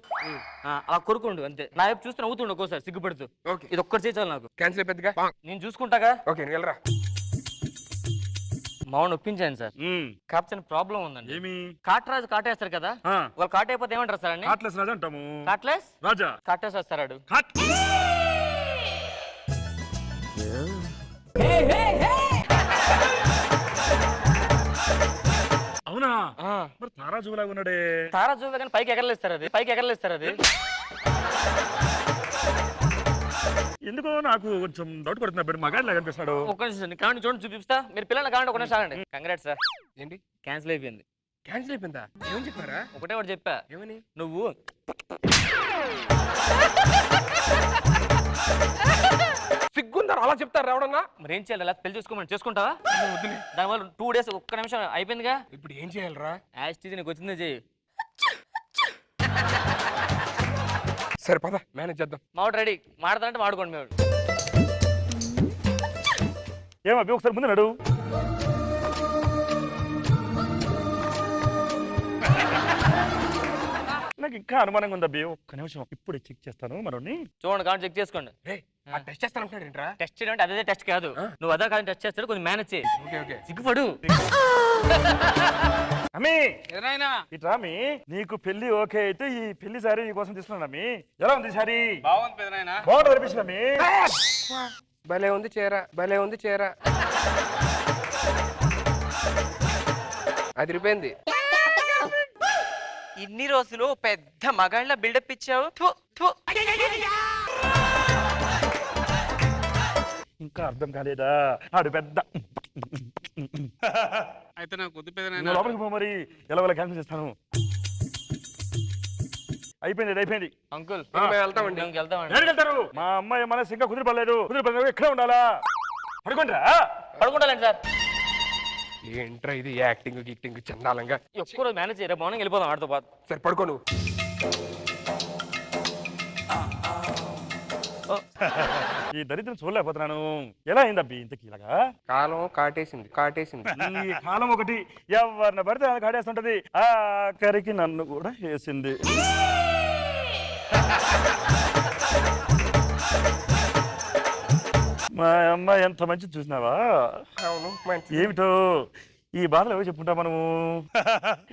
అలా కొరుకుండు అంతే. నా వైపు చూస్తే నవ్వుతుండు ఒక్కోసారి సిగ్గుపడుతూ. ఇది ఒక్కటి చేయాలి నాకు. క్యాన్సిల్ అయిపోద్దిగా, నేను చూసుకుంటాగా. ఓకే నువ్వు వెళ్ళరా. మామూలు ఒప్పించాను సార్, కాకపోతే ప్రాబ్లం ఉందండి. ఏమి? కాటరాజు కాటేస్తారు కదా, వాళ్ళు కాటైపోతే ఏమంటారు సార్? అని కాట్లెస్ రాజా అంటాము. కాట్లెస్ రాజా కాటేసి వస్తాడు. అవునా? మరి తారాజులాగా ఉన్నాడే. తారాజు కానీ పైకి ఎగరలేస్తారు అది. ఎందుకో నాకు కొంచెం డౌట్ పడుతున్నా బట్ మగాడిలా కనిపిస్తున్నాడు. ఒక్క నిమిషం కావండి చూడండి చూపిస్తా. మీరు పిల్లలు కావండి ఒక నిమిషం ఆగండి. Congrats sir. ఏంటి క్యాన్సిల్ అయిపోయింది. క్యాన్సిల్ అయిపోయిందా? ఏమని చెప్పారా? ఒకటే ఒకటి చెప్పా. ఏమని? నువ్వు సిగ్గుందా అలా చెప్తారు ఎవడన్నా? మరి ఏం చేయాలి? అలా పెళ్లి చేసుకోమని చేసుకుంటావా? దానివల్ల 2 days ఒక్క నిమిషం అయిపోయిందిగా. ఇప్పుడు ఏం చేయాలరా? యాజ్ నీకు వచ్చిందే చెయ్యి. సరే పద మేనేజ్ చేద్దాం. మావాడు రెడీ. మాడతానంటే మాడుకోండి మేము. ఏమబ్బి ఒకసారి ముందు నడు. నాకు ఇంకా అనుమానంగా ఉంది అబ్బి. ఒక్క నిమిషం ఇప్పుడే చెక్ చేస్తాను మనోని. చూడండి కావాలి చెక్ చేసుకోండి. టెస్ట్ చేస్తానంటాడు ఏంట్రా? టెస్ట్ చేయడం అంటే అదే టెస్ట్ కాదు. నువ్వు అదే కాదు టెస్ట్ చేస్తాడు. కొంచెం మేనేజ్ చేయి. ఓకే ఓకే సిగ్గుపడు. అమ్మి ఏనాయనా ఇట్రా అమ్మి, నీకు పెళ్లి ఓకే అయితే ఈ పెళ్లి సారీ నీ కోసం తీసుకున్నాను అమ్మి. ఎలా ఉంది సారీ? బాగుంది పెదనాయనా. బాగుంటుంది అనిపిస్తుంది అమ్మి. భలే ఉంది చీర, భలే ఉంది చీర. అది రిపోయింది. ఇన్ని రోజులు పెద్ద మగాళ్ళ బిల్డప్ ఇచ్చావు. ఇంకా అర్థం కాలేదా? ఆడు పెద్ద అయితే నాకు వద్దు నువ్వు పెదనాయనా. లోపలికి పో మరి. ఎలా క్యాన్సిల్ చేస్తాను. అయిపోయింది అయిపోయింది. అంకుల్ మేము వెళ్తామండి. వెళ్తామండి. ఎక్కడికి వెళ్తారు? మా అమ్మాయి మనసు ఇంకా కుదిరిపడలేదు. ఇక్కడే ఉండాలా? పడుకుంటా. పడుకుంటానండి సార్. ఏంట్రా ఇది యాక్టింగ్ గిక్టింగ్ చందాలంగా. ఒక్క రోజు మేనేజ్ చేయరా? మార్నింగ్ వెళ్ళిపోదాం వాడితో పాటు. సరే పడుకో నువ్వు. ఈ దరిద్రం చూడలేకపోతున్నాను. ఎలా అయింది అబ్బి ఇంతకీ ఇలాగా? కాలం కాటేసింది కాటేసింది. ఈ కాలం ఒకటి ఎవరిని పడితే వాళ్ళని కాడేస్తుంటది. ఆఖరికి నన్ను కూడా వేసింది. మా అమ్మాయి ఎంత మంచిది చూసినావా? అవును మంచి. ఏమిటో ఈ బాధలు ఎవరు చెప్పుకుంటా మనము.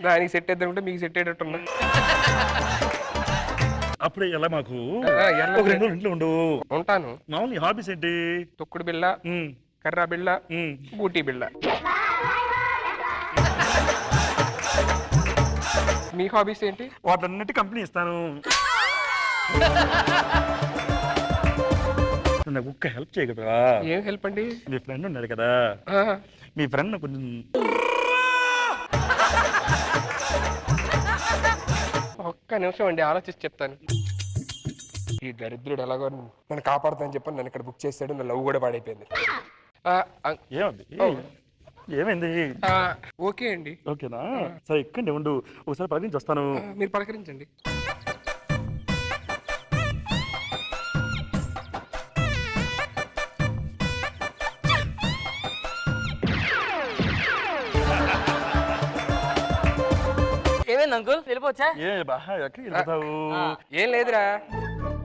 దానికి సెట్ అవుతుంటే మీకు సెట్ అయ్యేటట్టున్నా. అప్పుడే ఎలా మాకు ఎలా? ఒక 2 రోజులు ఇంట్లో ఉండు. ఉంటాను. మామూలు హాబీస్ ఏంటి? తొక్కుడు బిళ్ళ, ఉమ్, కర్రా బిళ్ళ, ఉమ్. బూటీ బిళ్ళ. మీ హాబీస్ ఏంటి? వాటన్నిటి కంపెనీ ఇస్తాను. నాకు ఒక్క హెల్ప్ చేయగలరా? ఏం హెల్ప్ అండి? మీ ఫ్రెండ్ ఉన్నాడు కదా, మీ ఫ్రెండ్ కొంచెం ఒక్క నిమిషం అండి ఆలోచించి చెప్తాను. ఈ దరిద్రుడు ఎలాగో నన్ను కాపాడుతానని చెప్పని నన్ను ఇక్కడ బుక్ చేశాడు. నా లవ్ కూడా పాడైపోయింది. ఏమంది? ఏమైంది? ఓకే అండి. ఓకేనా? సరే ఎక్కండి ఉండు, ఒకసారి పలకరించి వస్తాను. మీరు పలకరించండి. ఏమైంది అంకుల్? వెళ్ళిపోవచ్చా? ఏ బాహా ఎక్కడికి వెళ్తావు? ఏం లేదురా,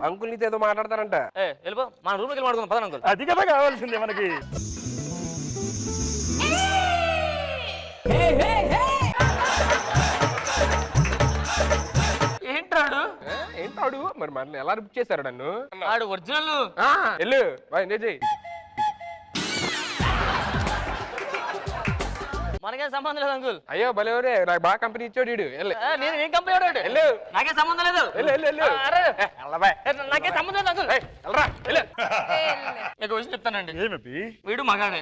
అంకుల్ నీతో ఏదో మాట్లాడతారంట. వెళ్ళిపో. మన రూమ్కి వెళ్ళి మాట్లాడుకుందాం పద అంకుల్. అది కదా కావాల్సిందే మనకి. ఏంటాడు? ఏంటాడు మరి మనల్ని ఎలా బుక్ చేశారు నన్ను? ఆడు ఒరిజినల్. వెళ్ళు ఎంజాయ్ చేయి. మనకేం సంబంధం లేదు అంకుల్. అయ్యో భలేవరే, నాకు బాగా కంపెనీ ఇచ్చాడు వీడు. నేను కంపెనీ వాడు. వెళ్ళు. నాకే సంబంధం లేదు. నాకే సంబంధం లేదు అంకుల్. మీకు విషయం చెప్తానండి. ఏమీ వీడు మగాడే.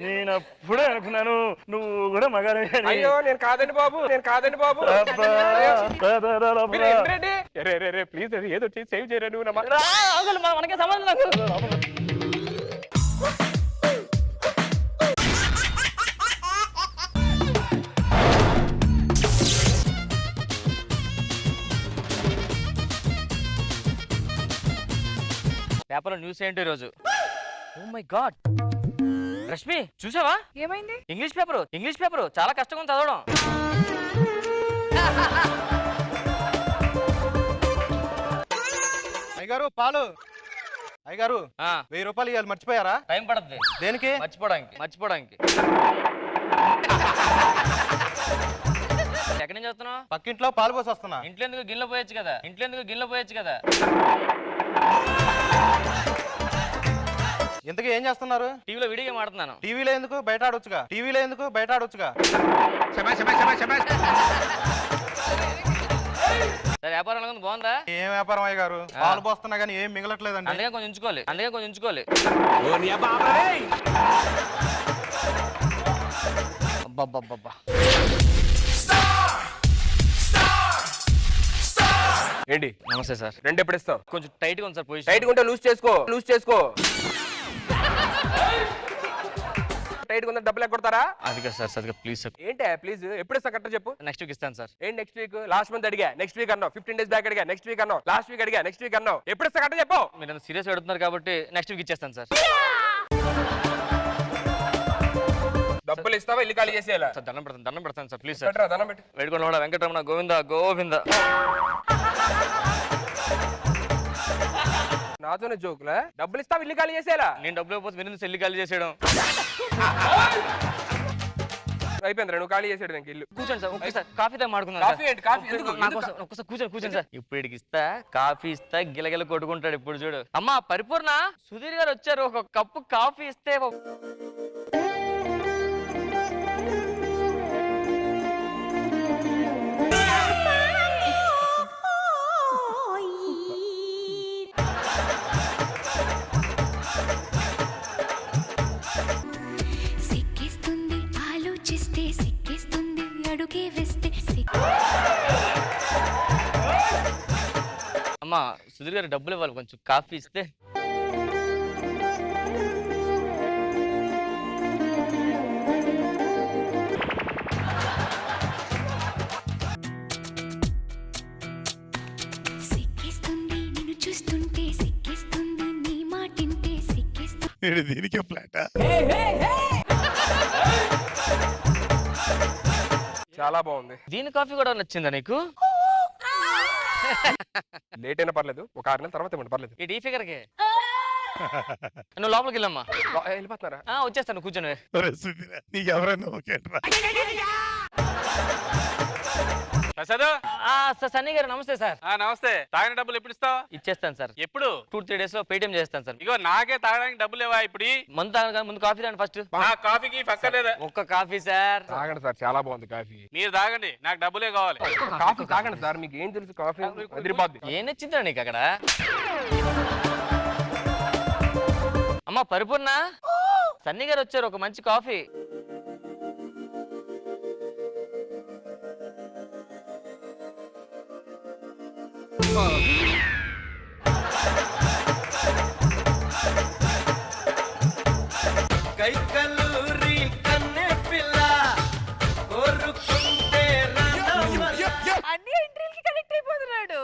నేను అప్పుడే అనుకున్నాను నువ్వు కూడా మగాడే. అయ్యో నేను కాదండి బాబు, నేను కాదండి బాబు. ప్లీజ్ ఏదో సేవ్ చేయరా నువ్వు. అంకుల్ మనకే సంబంధం లేదు అంకుల్. పేపర్లో న్యూస్ ఏంటి ఈరోజు? ఓ మై గాడ్, రష్మి చూసావా? ఏమైంది? ఇంగ్లీష్ పేపర్ చాలా కష్టంగా ఉంది చదవడం. అయ్యగారు పాలు. అయ్యగారు 1000 రూపాయలు ఇవ్వాలి, మర్చిపోయారా? టైం పడుతుంది. దేనికి? మర్చిపోవడానికి. ఎక్కడి నుంచి వస్తున్నావు? పక్కింట్లో పాలు పోసి వస్తున్నా. ఇంట్లో ఎందుకు గిన్నెలో పోయొచ్చు కదా. ఇంతకీ ఏం చేస్తున్నారు? టీవీలో వీడియో గేమ్ ఆడుతున్నాను. టీవీలో ఎందుకు? బయట ఆడొచ్చుగా. సరే వ్యాపారం ఎలా ఉంది? బాగుందా? ఏం వ్యాపారం అయ్య గారు, పాలు పోస్తున్నా కానీ ఏం మిగలట్లేదండి. అందుకే కొంచెం ఉంచుకోవాలి, అందుకే కొంచెం ఉంచుకోవాలి. అబ్బబ్బబ్బబ్బా. ఏంటి? నమస్తే సార్. రెండు ఎప్పుడు ఇస్తావు? కొంచెం టైట్ గా ఉంది సార్ పొజిషన్. టైట్ ఉంటే లూజ్ చేసుకో, లూజ్ చేసుకో. టైట్ ఉంటే డబ్బులు ఎక్కొడతారా? అది కాదు సార్, సరిగ్గా ప్లీజ్ సార్. ఏంటి ప్లీజ్? ఎప్పుడు ఇస్తా కరెక్ట్ చెప్పు. నెక్స్ట్ వీక్ ఇస్తాను సార్. ఏంటి నెక్స్ట్ వీక్? లాస్ట్ మంత్ అడిగా నెక్స్ట్ వీక్ అన్నావు, 15 days బ్యాక్ అడిగా నెక్స్ట్ వీక్ అన్నావు, లాస్ట్ వీక్ అడిగా నెక్స్ట్ వీక్ అన్నావు. ఎప్పుడు ఇస్తా కరెక్ట్ చెప్పు. మీరు సీరియస్ అడుగుతున్నారు కాబట్టి నెక్స్ట్ వీక్ ఇచ్చేస్తాను సార్. డబ్బులు ఇస్తావా ఇల్లు ఖాళీ చేసేయాలా? సార్ దండం పెడతాను సార్, ప్లీజ్ సార్. పెట్టరా దండం పెట్టి. వేడుకొండ వెంకటరమణ గోవింద గోవింద. నాతోనే జోకులా? డబ్బులు ఇస్తావా ఇల్లు ఖాళీ చేసేయాలా? నేను డబ్బులు ఇవ్వకపోతే మీరు సెల్లి ఖాళీ చేసేయడం. అయిపోయింది, నువ్వు ఖాళీ చేసాడు నాకు ఇల్లు. కూర్చోండి సార్, ఒక్కసారి కాఫీ తా మాడుకుందాం. కాఫీ ఏంటి? కాఫీ ఎందుకు? ఒక్కసారి కూర్చోండి సార్. ఇప్పుడు ఇడికి ఇస్తా కాఫీ ఇస్తా గిలగిల కొట్టుకుంటాడు. ఇప్పుడు చూడు. అమ్మా పరిపూర్ణ, సుధీర్ గారు వచ్చారు, ఒక కప్పు కాఫీ ఇస్తే. సిక్కిస్తుంది ఆలోచిస్తే, సిక్కిస్తుంది అడుగే వేస్తే. అమ్మా సుధీర్ గారు డబ్బులు ఇవ్వాలి, కొంచెం కాఫీ ఇస్తే. సిక్కిస్తుంది నిన్ను చూస్తుంటే, సిక్కిస్తుంది నీ మాటింటే, సిక్కిస్తుంది. దీనికే ఫ్లాటా? చాలా బాగుంది. దీని కాఫీ కూడా నచ్చిందా నీకు? లేట్ అయినా పర్లేదు, ఒక 6 నెలల తర్వాత ఇవ్వండి పర్లేదు. ఈ డీ ఫిగర్ కి నువ్వు లోపలికి వెళ్ళమ్మా. వెళ్ళిపోతున్నారా? వచ్చేస్తాను, కూర్చొని. నీకు ఎవరైనా ఓకే? ప్రసాద్. సన్నీ గారు నమస్తే సార్. నమస్తే. తాగిన డబ్బులు ఎప్పుడు ఇస్తావు? ఇచ్చేస్తాను సార్. ఎప్పుడు? 2-3 days లో పేటిఎం చేస్తాను సార్. ఇగో నాకే తాగడానికి డబ్బులు లేవా ఇప్పుడు? మందు తాగడానికి ముందు కాఫీ తాగండి ఫస్ట్. కాఫీకి పక్కలేదా? ఒక్క కాఫీ సార్. తాగండి సార్, చాలా బాగుంది కాఫీ. మీరు తాగండి, నాకు డబ్బులే కావాలి. కాఫీ తాగండి సార్, మీకు ఏం తెలుసు కాఫీ అదిరిపోద్ది. ఏం నచ్చిందా నీకు అక్కడ? అమ్మా పరిపూర్ణ, సన్నీ గారు వచ్చారు, ఒక మంచి కాఫీ. అన్ని ఎంట్రీలకి కనెక్ట్ అయిపోతున్నాడు.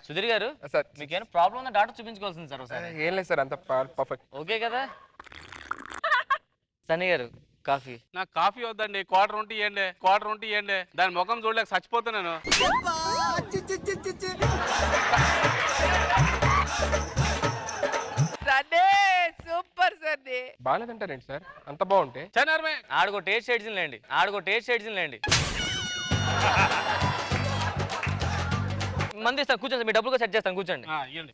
సుధీర్ గారు సార్ మీకు ఏమైనా ప్రాబ్లం ఉందా? డాక్టర్ చూపించుకోవాల్సింది సార్ ఒకసారి. ఏం లేదు సార్, అంత పర్ఫెక్ట్. ఓకే కదా? సన్నీ గారు కాఫీ. నాకు కాఫీ వద్దండి, క్వార్టర్ ఉంటే ఇవ్వండి. దాని ముఖం చూడలేక చచ్చిపోతున్నాను. సూపర్ సర్ది. బాగాలేదంటారేంటి సార్ అంత బాగుంటే? ఆడుకో టేస్ట్ సైడ్స్ లేండి. మంది ఇస్తాను, కూర్చోండి. మీ డబ్బులు సెట్ చేస్తాను, కూర్చోండి.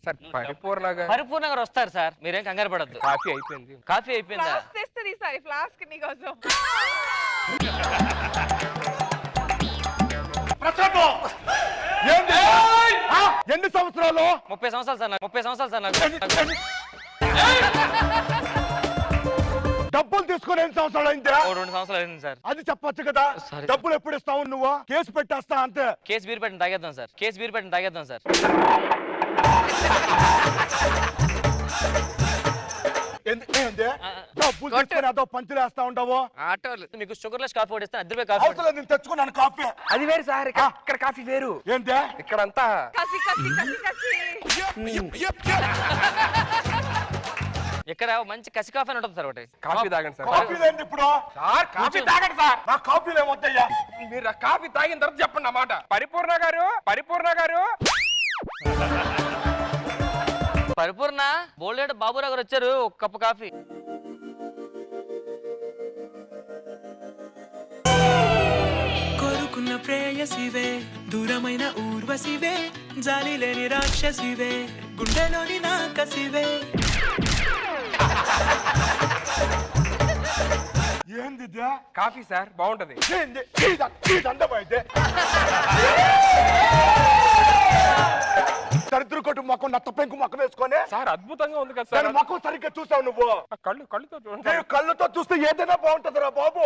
సార్ పరిపూర్ణగా గారు వస్తారు సార్, మీరేం కంగారు పడద్దు. కాఫీ అయిపోయింది. కాఫీ అయిపోయిందా? ఫ్లాస్క్ తెస్తుంది ఈసారి, ఫ్లాస్క్ నీకోసం. ఎన్ని సంవత్సరాలు? 30 సంవత్సరాలు సార్. 30 సంవత్సరాలు సార్ నాకు. డబ్బులు తీసుకుని ఎన్ని సంవత్సరాలు అయింది? 2 సంవత్సరాలు అయింది సార్. అది చెప్పొచ్చు కదా. డబ్బులు ఎప్పుడు ఇస్తావు నువ్వు? కేసు పెట్టేస్తా అంతే. కేసు బీర్ పెట్టిన తాగేద్దాం సార్. డబ్బులు తీసుకుని అదో పంచులు వేస్తా ఉండవు. మీకు షుగర్ లెస్ కాఫీ ఓడిస్తాను. 10 రూపాయలు కాఫీ. అవతల నేను తెచ్చుకున్నాను కాఫీ. అది వేరు సార్, ఇక్కడ కాఫీ వేరు. ఏంటి ఇక్కడ అంతా కసి. ఇక్కడ మంచి కసి కాఫీ అని ఉంటుంది సార్. ఒకటి కాఫీ తాగండి సార్. కాఫీ లేండి ఇప్పుడు. సార్ కాఫీ తాగండి సార్. నాకు కాఫీలు ఏమొద్దయ్యా. మీరు కాఫీ తాగిన తర్వాత చెప్పండి అన్నమాట. పరిపూర్ణ గారు పరిపూర్ణ, బోల్డేడు బాబురావు గారు వచ్చారు, ఒక కప్పు కాఫీ. కోరుకున్న ప్రేయసివే, దూరమైన ఊర్వశివే, జాలి లేని రాక్షసివే, గుండెలోని నా కసివే. ఏంది ఏందా కాఫీ సార్ బాగుంటది. ఏంది ఇదండమా అయితే దరిద్ర కొట్టు మొక్క నత్త పెంకు మొక్క వేసుకొని సార్ అద్భుతంగా ఉంది కదా సార్. దాని మొక్క సరిగ్గా చూసావు నువ్వు. కళ్ళుతో చూడండి. నేను కళ్ళతో చూస్తే ఏదైనా బాగుంటుందిరా బాబు.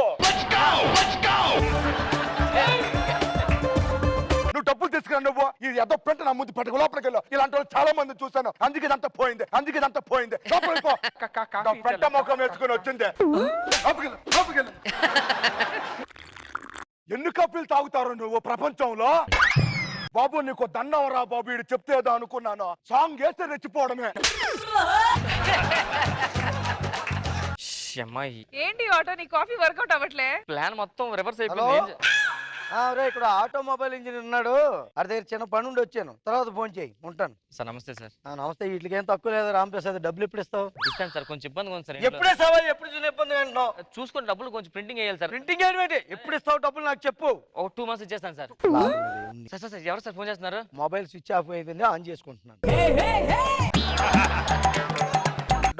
నువ్వు డబ్బులు తీసుకురా. నువ్వు ఇది ఏదో పెంట నా ముందు పట్టుకు లోపలికి వెళ్ళు. ఇలాంటి వాళ్ళు చాలా మంది చూసాను. అందుకే ఇదంతా పోయింది. లోపలికి పో. పెంట మొక్క వేసుకొని వచ్చింది. లోపలికి వెళ్ళు. ఎన్ని కప్పులు తాగుతారు నువ్వు ప్రపంచంలో? బాబు నీకు దండం రా బాబు. వీడు చెప్తే ఏదో అనుకున్నాను. సాంగ్ వేస్తే రెచ్చిపోవడమే. అమ్మాయి ఏంటి ఆటో నీ కాఫీ వర్కౌట్ అవ్వట్లే? ప్లాన్ మొత్తం రివర్స్ హలో అయిపోయింది. ఇక్కడ ఆటోమొబైల్ ఇంజనీర్ ఉన్నాడు. అది దగ్గర చిన్న పని ఉండి వచ్చాను. తర్వాత ఫోన్ చేయి. ఉంటాను సార్ నమస్తే సార్. నమస్తే. వీటికి ఏం తక్కువ లేదు రామప్రసాద్. డబ్బులు ఎప్పుడు ఇస్తావు? ఇస్తాను సార్, కొంచెం ఇబ్బంది ఉంది సార్. ఎప్పుడే సవాల్ ఎప్పుడు చూసిన ఇబ్బంది అంటున్నావు. చూసుకొని డబ్బులు కొంచెం ప్రింటింగ్ వేయాలి సార్. ప్రింటింగ్ ఏంటి? ఎప్పుడు ఇస్తావు డబ్బులు నాకు చెప్పు. ఒక 2 months ఇచ్చేస్తాను సార్. సార్ సార్ ఎవరు సార్ ఫోన్ చేస్తున్నారు? మొబైల్ స్విచ్ ఆఫ్ అయిపోయింది, ఆన్ చేసుకుంటున్నాను.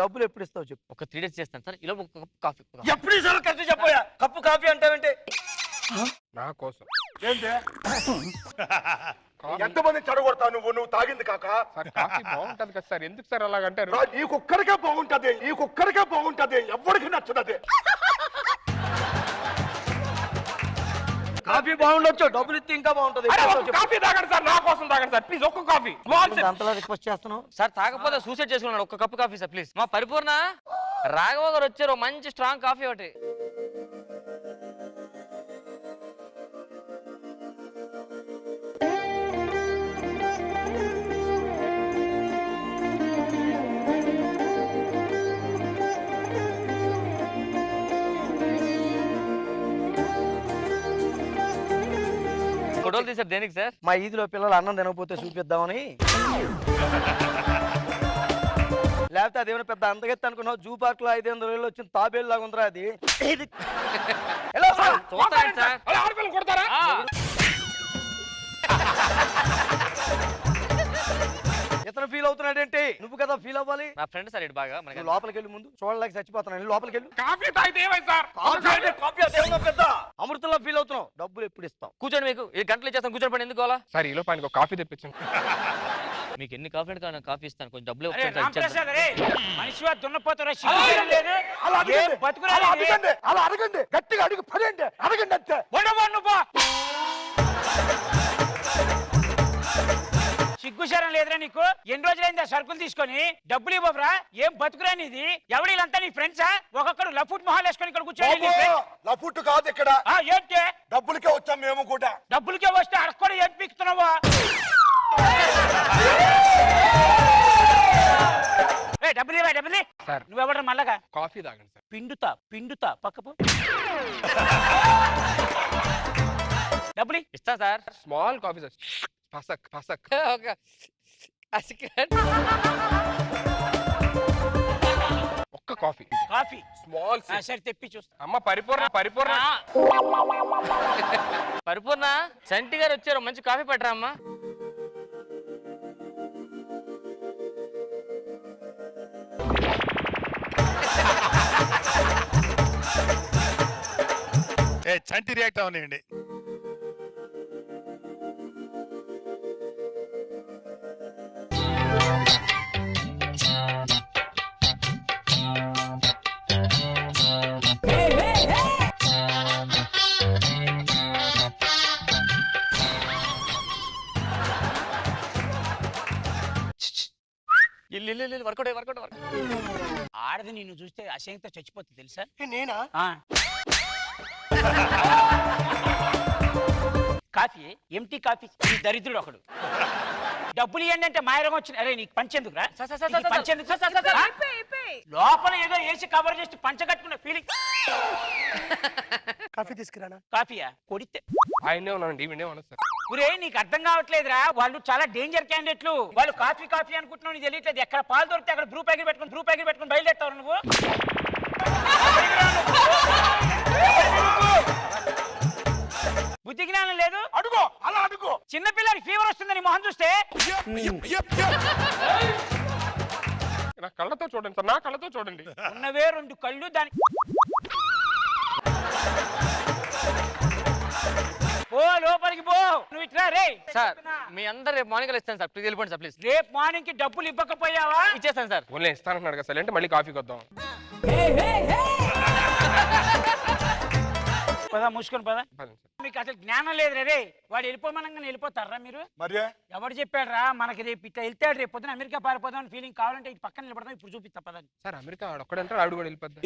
డబ్బులు ఎప్పుడు ఇస్తావు చెప్పు. ఒక 3 days చేస్తాను సార్. ఇలా ఒక కప్ కాఫీ. ఎప్పుడు ఇస్తావు ఖర్చు చెప్పోయా. కప్పు కాఫీ అంటావంటే నా కోసం ఏంటి ఎంతమంది చెడగొడతావు నువ్వు తాగింది కాక? సార్ కాఫీ బాగుంటది కదా సార్. ఎందుకు సార్ అలాగంటారు? ఈ కుక్కరికే బాగుంటది. ఎవరికి నచ్చదు. కాఫీ బాగుండొచ్చు, డబ్బులు ఇస్తే ఇంకా బాగుంటది. కాఫీ తాగండి సార్, నా కోసం తాగండి సార్ ప్లీజ్. ఒక్క కాఫీ అంతలా రిక్వెస్ట్ చేస్తున్నావు సార్. తాగకపోతే సూసైడ్ చేసుకున్నాడు. ఒక కప్పు కాఫీ సార్ ప్లీజ్. మా పరిపూర్ణ రాఘవ గారు వచ్చారు. మంచి స్ట్రాంగ్ కాఫీ ఒకటి. ఫోటోలు తీసారు దేనికి సార్? మా ఈదిలో పిల్లలు అన్నం తినకపోతే చూపిద్దామని. లేకపోతే అదేమైనా పెద్ద అందగెత్తి అనుకున్నావు. జూ పార్క్ లో 500 వచ్చిన తాబేలు లాగా ఉందిరా అది. చూస్తారండి సార్. ఆడపిల్లలు కొడతారా? ఇతను ఫీల్ అవుతున్నాడేంటి? నువ్వు కదా ఫీల్ అవ్వాలి. నా ఫ్రెండ్ సార్ ఇటు బాగా. నువ్వు లోపలికి వెళ్ళి ముందు చూడలేక చచ్చిపోతున్నాను. లోపలికి వెళ్ళి. కాఫీ తాగితే ఏమైంది సార్? కాఫీ అదేమన్నా పెద్ద అమృతంలో ఫీల్ అవుతున్నావు. డబ్బులు ఎప్పుడు ఇస్తావు? కూర్చోండి, మీకు ఈ గంటలు ఇచ్చేస్తాను. కూర్చొని పని ఎందుకు అలా? సార్ ఈ లోపు ఆయనకు కాఫీ తెప్పించండి. మీకు ఎన్ని కాఫీ అంటే కానీ కాఫీ ఇస్తాను. కొంచెం డబ్బులు అలా అడగండి. గట్టిగా అడిగి పడండి. అడగండి అంతే. సిగ్గుశారం లేదురా నీకు? ఎన్ని రోజులైందా సరుకులు తీసుకొని డబ్బులు ఇవ్వరా? ఏం బతుకురా నీది? ఎవరు వీళ్ళంతా నీ ఫ్రెండ్సా? ఒక్కొక్కడు లఫుట్ మొహాలు వేసుకొని ఇక్కడ కూర్చోండి. లఫుట్ కాదు ఇక్కడ. ఏంటి డబ్బులకే వచ్చాం మేము కూడా. డబ్బులకే వస్తే అక్కడ ఏం పీకుతున్నావా? డబ్బులు ఇవ్వ డబ్బులు. సార్ నువ్వెవడ మళ్ళగా కాఫీ తాగండి సార్. పిండుతా పక్కపో. డబ్బులు ఇస్తా సార్. Small coffee sir. పసక్ ఒక్క కాఫీ స్మాల్. సరే తెప్పి చూస్తా. అమ్మ పరిపూర్ణ పరిపూర్ణ చంటి గారు వచ్చారు. మంచి కాఫీ పట్టరా అమ్మా. చంటి రియాక్ట్ అవనండి. ఆడది నిన్ను చూస్తే అసహ్యంతో చచ్చిపోతుంది తెలుసా? నేనా? Coffee empty coffee. ఈ దరిద్రుడు ఒకడు డబ్బులు ఇవ్వండి అంటే మాయరం వచ్చింది. అరే నీకు పంచెందుకురా? లోపల ఏదో వేసి కవర్ చేసి పంచ కట్టుకున్న ఫీలింగ్. కాఫీ తీసుకురానా? కాఫీయా? కొడితే ఆయనే ఉన్నానండి. ఈవిడే ఉన్నారు సార్. ఒరే నీకు అర్థం కావట్లేదురా. వాళ్ళు చాలా డేంజర్ క్యాండిడేట్లు. వాళ్ళు కాఫీ అనుకుంటున్నావు, నీకు తెలియట్లేదు. ఎక్కడ పాలు దొరికితే అక్కడ బ్రూ ప్యాకెట్ పెట్టుకుని బయలుదేరుతావు నువ్వు. బుద్ధి జ్ఞానం లేదు. అడుగు అలా అడుగు. చిన్నపిల్లకి ఫీవర్ వస్తుందని మొహం చూస్తే. నా కళ్ళతో చూడండి సార్. నా కళ్ళతో చూడండి. ఉన్నవే 2 కళ్ళు. దాని పో లోపలికి పో. నువ్వు ఇట్లా రే. సార్ మీ అందరు రేపు మార్నింగ్ ఇస్తాను సార్, ప్లీజ్ వెళ్ళిపోండి సార్ ప్లీజ్. రేపు మార్నింగ్ కి డబ్బులు ఇవ్వకపోయావా? ఇచ్చేస్తాను సార్. ఓన్లీ ఇస్తానంటున్నాడు కదా సైలెంట్, మళ్ళీ కాఫీకి వద్దాం. పదా మూసుకొని పదా. మీకు అసలు జ్ఞానం లేదు రే. వాడు వెళ్ళిపోమనగానే వెళ్ళిపోతారా మీరు? మరి ఎవరు చెప్పాడు రా మనకి రేపు ఇట్లా వెళ్తాడు, రేపు పొద్దున అమెరికా పారిపోదాం అని ఫీలింగ్ కావాలంటే ఇటు పక్కన నిలబడతాం. ఇప్పుడు చూపిస్తా పదని. సార్ అమెరికా ఆడొక్కడంటారు, ఆవిడ కూడా వెళ్ళిపోద్ది.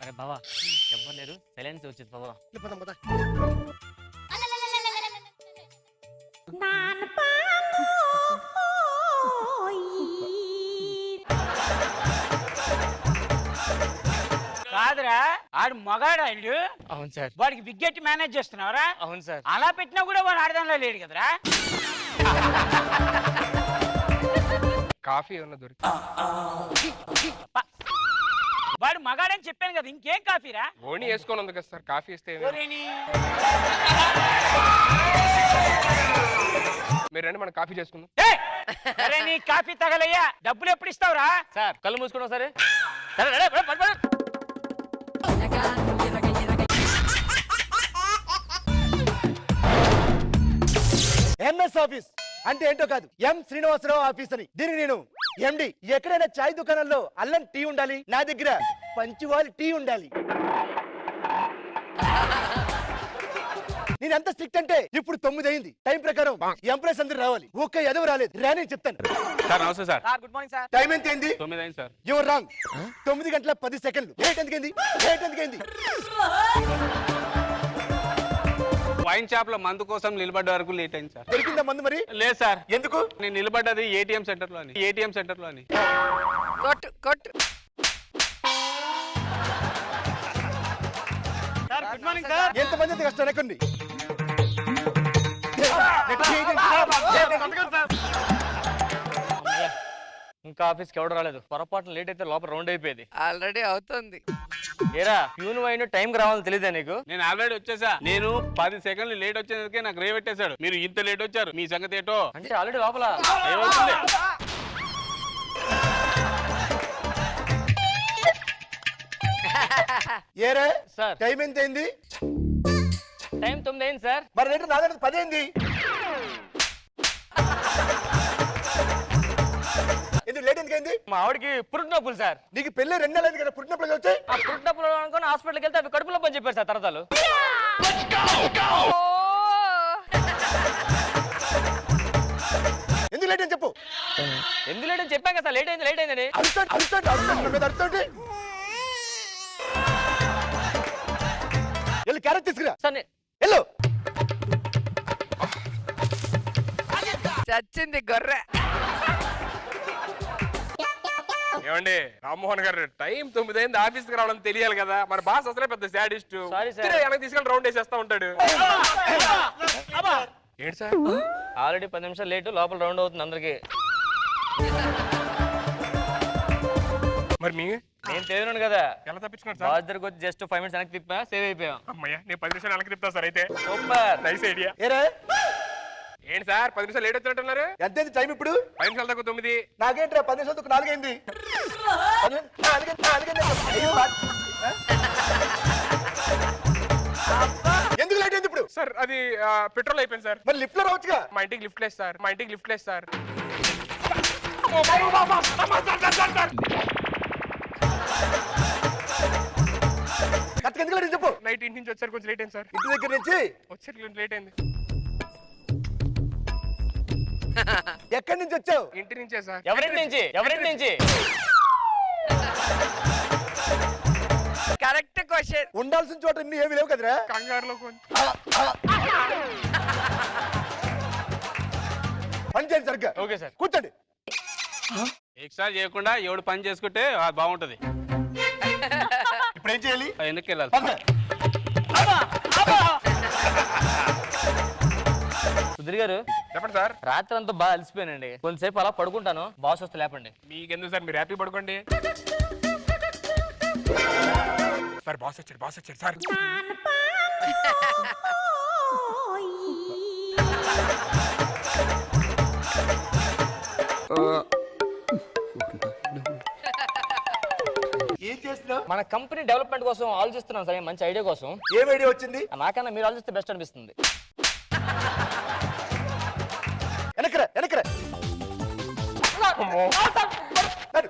అరే బావా ఎవ్వరు లేరు, సైలెన్స్ వచ్చింది బావా. కాదురా ఆడు మగాడు ఆడు. అవును సార్. వాడికి విగ్గెట్ మేనేజ్ చేస్తున్నావరా? అవును సార్. అలా పెట్టినా కూడా వాడు ఆడదాంలో లేడు కదరా. కాఫీ ఏమన్నా దొరికి వాడు మగాడని చెప్పాను కదా, ఇంకేం కాఫీరా? ఓణి వేసుకొని ఉంది కదా సార్, కాఫీ ఇస్తే మీరు రండి మనం కాఫీ చేసుకుందాం. అరే నీ కాఫీ తగలయ్యా, డబ్బులు ఎప్పుడు ఇస్తావురా? సార్ కళ్ళు మూసుకున్నావు సరే. సరే ఎంఎస్ ఆఫీస్ అంటే ఏంటో కాదు, ఎం శ్రీనివాసరావు ఆఫీస్ అని. దీనికి నేను ఎండి. ఎక్కడైనా చాయ్ దుకాణంలో అల్లం టీ ఉండాలి, నా దగ్గర పంచువాల్ టీ ఉండాలి. నేను ఎంత స్ట్రిక్ట్ అంటే ఇప్పుడు 9 అయింది, టైం ప్రకారం ఎంప్లాయీస్ అందరూ రావాలి. ఒక్క ఎదవ రాలేదు, రాని చెప్తాను. సార్ నమస్తే sir. Good morning sir. Time ఎంత అయింది? 9 అయింది సార్. Your wrong. 9 గంటల 10 సెకండ్లు. లేట్ ఎందుకైంది? వైన్ షాప్ లో మందు కోసం నిలబడ్డ వరకు లేట్ అయింది సార్. దొరికిందా మందు మరి? లేదు సార్. ఎందుకు? నేను నిలబడ్డది ఏటీఎం సెంటర్ లో అని. కొట్టు సార్ గుడ్ మార్నింగ్ సార్. ఎంతమంది అంత కష్టం ఎక్కండి. ఇంకా ఆఫీస్కి ఎవడు రాలేదు. పొరపాటున లేట్ అయితే లోపల రౌండ్ అయిపోయేది. ఆల్రెడీ అవుతుంది. ఏరా ప్యూన్ వైన్ టైంకి రావాలని తెలియదా నీకు? నేను ఆల్రెడీ వచ్చేసా. నేను 10 సెకండ్లు లేట్ వచ్చేందుకే నాకు రే పెట్టేశాడు. మీరు ఇంత లేట్ వచ్చారు, మీ సంగతి ఏటో. అంటే ఆల్రెడీ లోపల ఏమవుతుంది? ఏరే సార్ టైం ఎంత అయింది? టైం 9 అయింది సార్. మరి రేటు నా దగ్గర 10 అయింది. ఎందుకు లేట్ ఎందుకైంది? మా ఆవిడకి పురుటి నొప్పులు సార్. నీకు పెళ్ళి 2 నెలలు అయింది కదా, పుట్టినప్పుడు వచ్చాయి. ఆ పురుటి నొప్పులు అనుకుని హాస్పిటల్కి వెళ్తే అవి కడుపులో పని చెప్పారు సార్ తరతాలు. ఎందుకు లేట్ అని చెప్పు. ఎందుకు లేట్ అని చెప్పాం కదా సార్, లేట్ అయిందని. వెళ్ళి క్యారెట్ తీసుకురా. సార్ వెళ్ళు. చచ్చింది గొర్రె. ఏమండి రామ్మోహన్ గారు, టైం 9 అయింది, ఆఫీస్కి రావడం తెలియాలి కదా. మన బాస్ అసలే పెద్ద శాడిస్ట్. Sorry sir. వెనక్కి తీసుకెళ్ళి రౌండ్ వేసేస్తా ఉంటాడు. ఏంటి సార్ ఆల్రెడీ 10 నిమిషాలు లేటు, లోపల రౌండ్ అవుతుంది అందరికి. మరి మీ నేను తెలియను కదా, ఎలా తప్పించుకున్నాడు సార్? బాస్ దగ్గరకు వచ్చి జస్ట్ 5 మినిట్స్ వెనక్కి తిప్పా, సేవ్ అయిపోయాం. అమ్మయ్య, నేను 10 నిమిషాలు వెనక్కి తిప్పుతా సార్. అయితే సూపర్, నైస్ ఐడియా. ఏరే ఏంటి సార్ 10 నిమిషాలు లేట్ వచ్చినట్టున్నారు? ఎంత టైం ఇప్పుడు? 5 నిమిషాలు తక్కువ 9. నాకేంట్రా 10 నిమిషాలు 4 అయింది. ఎందుకు లేట్ అయింది ఇప్పుడు? సార్ అది పెట్రోల్ అయిపోయింది సార్. మరి లిఫ్ట్ లో రావచ్చుగా. మా ఇంటికి లిఫ్ట్ లేదు సార్. కరెక్ట్గా ఎందుకు లేట్ చెప్పు. నైట్ ఇంటి నుంచి వచ్చారు, కొంచెం లేట్ అయింది సార్. ఇంటి దగ్గర నుంచి వచ్చారు లేట్ అయింది. ఎక్కడి నుంచి వచ్చావు? ఇంటి నుంచే సార్. ఎవరింటి నుంచి? Correct question. ఉండాల్సిన చోట ఇన్ని ఏమి లేవు కదరా. కంగారులో పని చేయండి సరిగ్గా. Okay sir. కూర్చోండి. ఎక్స్ట్రా చేయకుండా ఎవడు పని చేసుకుంటే అది బాగుంటది. ఇప్పుడు ఏం చేయాలి? వెనక్కి వెళ్ళాలి. సుధీర్ గారు చెప్పండి సార్. రాత్రి అంతా బాగా అలసిపోయానండి, కొంతసేపు అలా పడుకుంటాను, బాస్ వస్తే లేపండి. మీకెందుకు సార్, మీరు హ్యాపీ పడుకోండి. సార్ బాస్ వచ్చారు సార్. చేస్తున్నావు? మన కంపెనీ డెవలప్మెంట్ కోసం ఆలోచిస్తున్నాం సార్, మంచి ఐడియా కోసం. ఏం ఐడియా వచ్చింది? నాకన్నా మీరు ఆలోచిస్తే బెస్ట్ అనిపిస్తుంది. వెనకరా వెనకరా. నడు.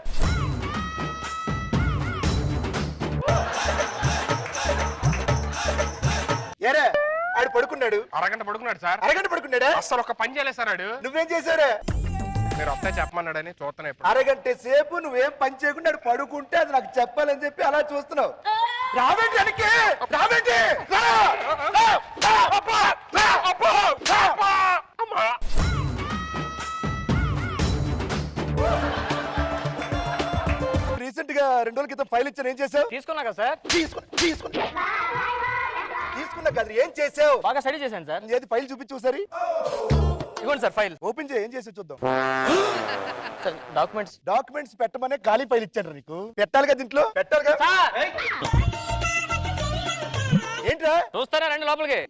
ఏరా ఆడు పడుకున్నాడు. అరగంట పడుకున్నాడు సార్. అరగంట పడుకున్నాడా? అసలు ఒక పని చేయలేదు సార్ ఆడు. నువ్వేం చేశారా? మీరు వస్తే చెప్పమన్నాడని చూస్తున్నా ఇప్పుడు. అరగంట సేపు నువ్వేం పని చేయకుండా ఆడు పడుకుంటే అది నాకు చెప్పాలని చెప్పి అలా చూస్తున్నావు. రావేంటి వెనక్కి? రావేంటి? రా! రా! రా! అబ్బా! రా! అబ్బా! రా! అమ్మా! రీసెంట్ గా 2 రోజుల క్రితం ఫైల్ ఇచ్చాను, ఏం చేసావు? తీసుకున్నా కదా సార్. తీసుకున్నా కదా, ఏం చేసావు? బాగా స్టడీ చేశాను సార్. ఏది ఫైల్ చూపించు ఒకసారి. ఇవ్వండి సార్ ఫైల్. ఓపెన్ చేయి, ఏం చేసి చూద్దాం. సార్ డాక్యుమెంట్స్ పెట్టమనే ఖాళీ ఫైల్ ఇచ్చాడు నీకు. పెట్టాలిగా దీంట్లో, పెట్టాలిగా. ఏంట్రా చూస్తారా? రండి లోపలికి.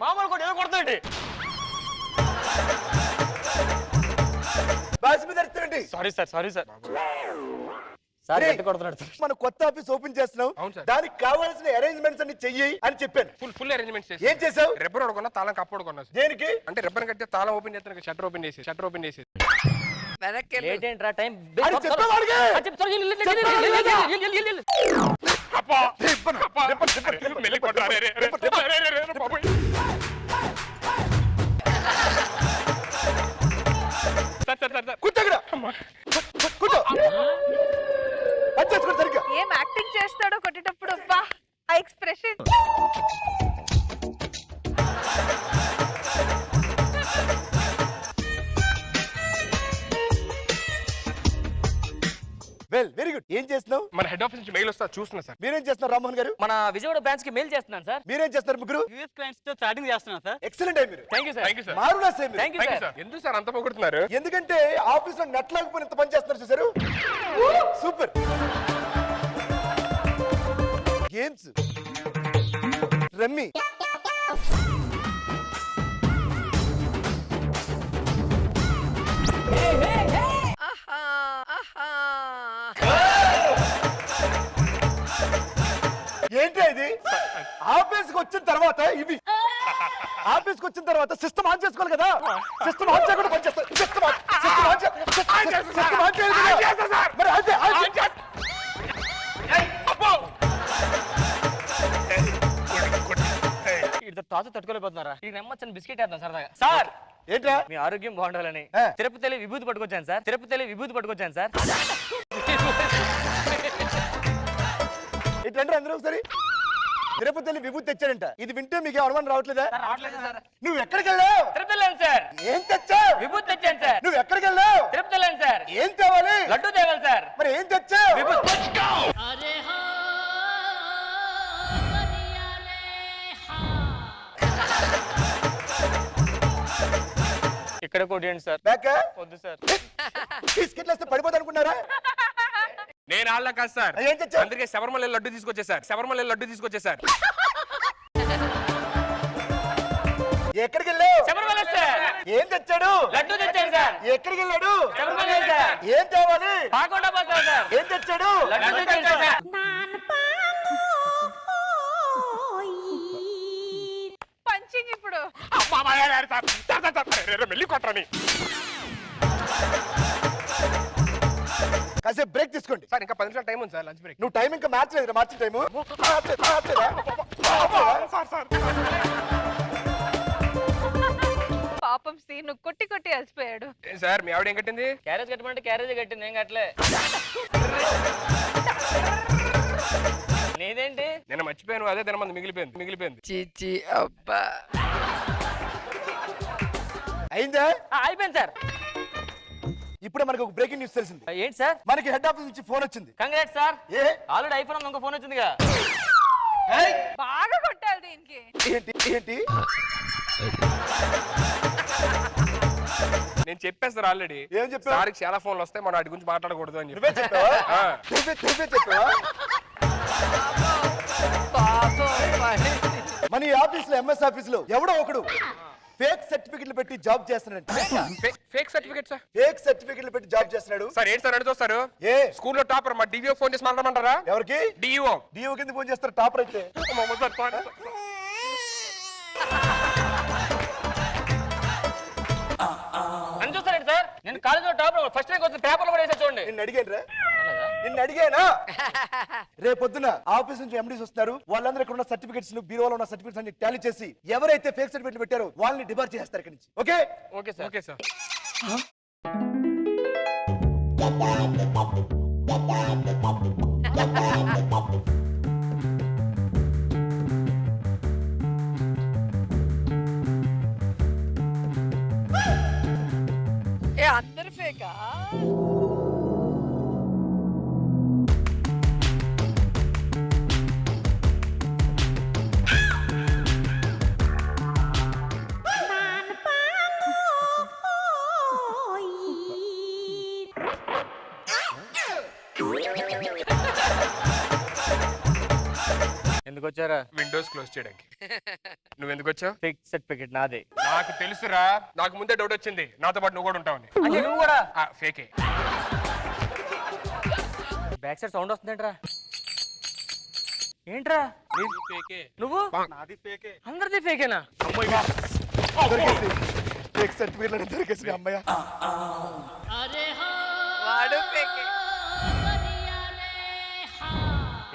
మామూలు కూడా ఏదో కొడతాండి. Sorry sir, sorry sir. Sir గట్టి కొడుతున్నాడు సార్. మన కొత్త ఆఫీస్ ఓపెన్ చేస్తున్నాం, అవును సార్. దానికి కావాల్సిన అరేంజ్మెంట్స్ అన్ని చెయ్యి అని చెప్పాను. ఫుల్ అరేంజ్మెంట్స్ చేసి. ఏం చేసావు? రిబ్బర్ కొన్నా, తాళం కప్పుడు కొన్నా. దేనికి? అంటే రిబ్బర్ కడితే తాళం ఓపెన్ చేస్తాను, షట్టర్ ఓపెన్ చేసి లేట్ ఏంట్రా టైం? అని చెప్పేవాడికి. అబ్బా! మెల్లి కొట్టు. అరే, అరే, అరే, అరే, అరే, అరే, బాబోయ్. సార్. కూర్చో ఇక్కడ. కూర్చో. పని చేసుకో సరిగ్గా. ఏం యాక్టింగ్ చేస్తాడో కొట్టేటప్పుడు, అబ్బా ఆ ఎక్స్ప్రెషన్. Well, very good. ఏం చేస్తున్నావు? మన హెడ్ ఆఫీస్ నుంచి మెయిల్ వస్తా చూస్తున్నా సార్. మీరేం చేస్తున్నారు రామ్మోహన్ గారు? మన విజయవాడ బ్రాంచ్ కి మెయిల్ చేస్తున్నాను సార్. మీరేం చేస్తున్నారు ముగ్గురు? యూఎస్ క్లయింట్స్ తో చాటింగ్ చేస్తున్నాను సార్. ఎక్సలెంట్ అయ్యి మీరు. Thank you sir. Thank you sir. మారునా సేమ్. Thank you sir. ఎందుకు సార్ అంత పొగుడుతున్నారు? ఎందుకంటే ఆఫీస్ లో నెట్ లేకపోయినా ఇంత పని చేస్తున్నారు చూసారు. సూపర్. గేమ్స్, రమ్మీ, ఏంటి ఇది? ఆఫీస్ కి వచ్చిన తర్వాత ఇవి. ఆఫీస్ కి వచ్చిన తర్వాత సిస్టమ్ ఆన్ చేసుకోవాలి కదా. సిస్టమ్ ఆన్ చేయకుండా పని చేస్తారు. సిస్టమ్ ఆన్ చేయాలి కదా. మరి అంతే. ఇద్దరు టార్చర్ తట్టుకోలేకపోతున్నారా? ఈ నమ్మచ్చని బిస్కెట్ వేద్దాం సరదాగా. సార్ ఏంట్రా? మీ ఆరోగ్యం బాగుండాలని తిరుపతిలో విభూతి పట్టుకొచ్చాను సార్. ఇట్లంటే అందరూ ఒకసారి. తిరుపతి విభూతి తెచ్చాడంట. ఇది వింటే మీకు అనుమానం రావట్లేదా? నువ్వు ఎక్కడికి వెళ్ళావు? తిరుపతి సార్. ఏం తెచ్చావు? విభూతి తెచ్చాను సార్. నువ్వు ఎక్కడికి వెళ్ళావు? తిరుపతి సార్. ఏం తేవాలి? లడ్డు తేవాలి సార్. మరి ఏం తెచ్చావు? ఇక్కడ కొట్టండి సార్. బ్యాక్ వద్దు సార్. బిస్కెట్లు వేస్తే పడిపోతా అనుకున్నారా? నేను ఆళ్ళ కాదు సార్. ఏం తెచ్చావు? అందుకే శబరిమల లడ్డు తీసుకొచ్చేసారు. ఎక్కడికి వెళ్ళావు? శబరిమల సార్. ఏం తెచ్చాడు? లడ్డు తెచ్చాను సార్. ఎక్కడికి వెళ్ళాడు? శబరిమల సార్. ఏం తేవాలి? పాకుండా పోతాను సార్. ఏం తెచ్చాడు? లడ్డు తెచ్చాను సార్. పంచింగ్ ఇప్పుడు. మెల్లి కొట్టని కాసేపు బ్రేక్ తీసుకోండి సార్. ఇంకా 10 నిమిషాలు టైం ఉంది సార్, లంచ్ బ్రేక్. నువ్వు టైం ఇంకా మార్చలేదు. మార్చి టైము పాపం సీను కొట్టి అలసిపోయాడు. సార్ మీ ఆవిడ ఏం కట్టింది? క్యారేజ్ కట్టమంటే క్యారేజ్ కట్టింది, ఏం కట్టలే. నీదేంటి? నేను మర్చిపోయాను, అదే తినమంది మిగిలిపోయింది. చీచి అబ్బా. అయిందా? అయిపోయింది సార్. ఇప్పుడే మనకు ఒక బ్రేకింగ్ న్యూస్ తెలిసింది. ఏంటి సార్? మనకి హెడ్ ఆఫీస్ నుంచి ఫోన్ వచ్చింది. Congrats sir. ఏ ఆల్రెడీ ఐఫోన్ ఇంకో ఫోన్ వచ్చిందిగా. బాగా కొట్టాలి దీనికి. ఏంటి? నేను చెప్పేస్తారు ఆల్రెడీ. ఏం చెప్పావు? సార్కి చాలా ఫోన్లు వస్తాయి, మనం వాటి గురించి మాట్లాడకూడదు అని నువ్వే చెప్పావా? నువ్వే చెప్పావా? మన ఈ ఆఫీస్ లో, ఎంఎస్ ఆఫీస్ లో ఎవడో ఒకడు ఫేక్ సర్టిఫికెట్లు పెట్టి జాబ్ చేస్తున్నాడు. Fake certificate sir. ఫేక్ సర్టిఫికెట్లు పెట్టి జాబ్ చేస్తున్నాడు. సార్ ఏంటి సార్ అడుగుతా సార్? ఏ స్కూల్లో టాపర్ మా డివిఓ ఫోన్ చేసి మాట్లాడమంటారా? ఎవరికి? డిఓ. డిఓ కింద ఫోన్ చేస్తారు టాపర్ అయితే. అని చూస్తారండి సార్, నేను కాలేజీలో టాప్ ఫస్ట్ ర్యాంక్ వచ్చిన పేపర్లు కూడా వేసా చూడండి. నిన్ను అడిగాను రా, నిన్ను అడిగానా? రేపొద్దున ఆఫీస్ నుంచి ఎండీస్ వస్తున్నారు, వాళ్ళందరూ ఇక్కడ ఉన్న సర్టిఫికెట్స్ బీరోలో ఉన్న సర్టిఫికెట్స్ అన్ని టాలీ చేసి ఎవరైతే ఫేక్ సర్టిఫికెట్లు పెట్టారో వాళ్ళని డిబార్ చేస్తారు ఇక్కడ నుంచి. Okay okay sir. Okay sir. ఏ అందరు ఫేకా? ఎందుకు వచ్చారా? విండోస్ క్లోజ్ చేయడానికి. నువ్వు ఎందుకు వచ్చావు? ఫేక్ సర్టిఫికెట్ నాదే. నాకు తెలుసురా, నాకు ముందే డౌట్ వచ్చింది నాతో పాటు నువ్వు కూడా ఉంటావని. అంటే నువ్వు కూడా ఫేకే. బ్యాక్ సైడ్ సౌండ్ వస్తుందేంట్రా? ఏంట్రా నువ్వు? అందరిది ఫేకేనా? ఫేక్ సర్టిఫికెట్లు దొరికేసి అమ్మాయి. వాడు ఫేకే.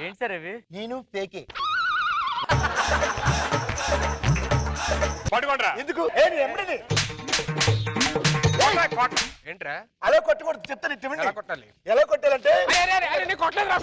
ఏంటి సార్ ఇవి? నేను ఫేకే. పట్టుకోండిరా. ఎందుకు? ఏంట్రా అలా కొట్టకూడదు, చెప్తాను ఇటు వినండి. ఎలా కొట్టాలి? ఎలా కొట్టాలంటే కొట్టలేదు రా.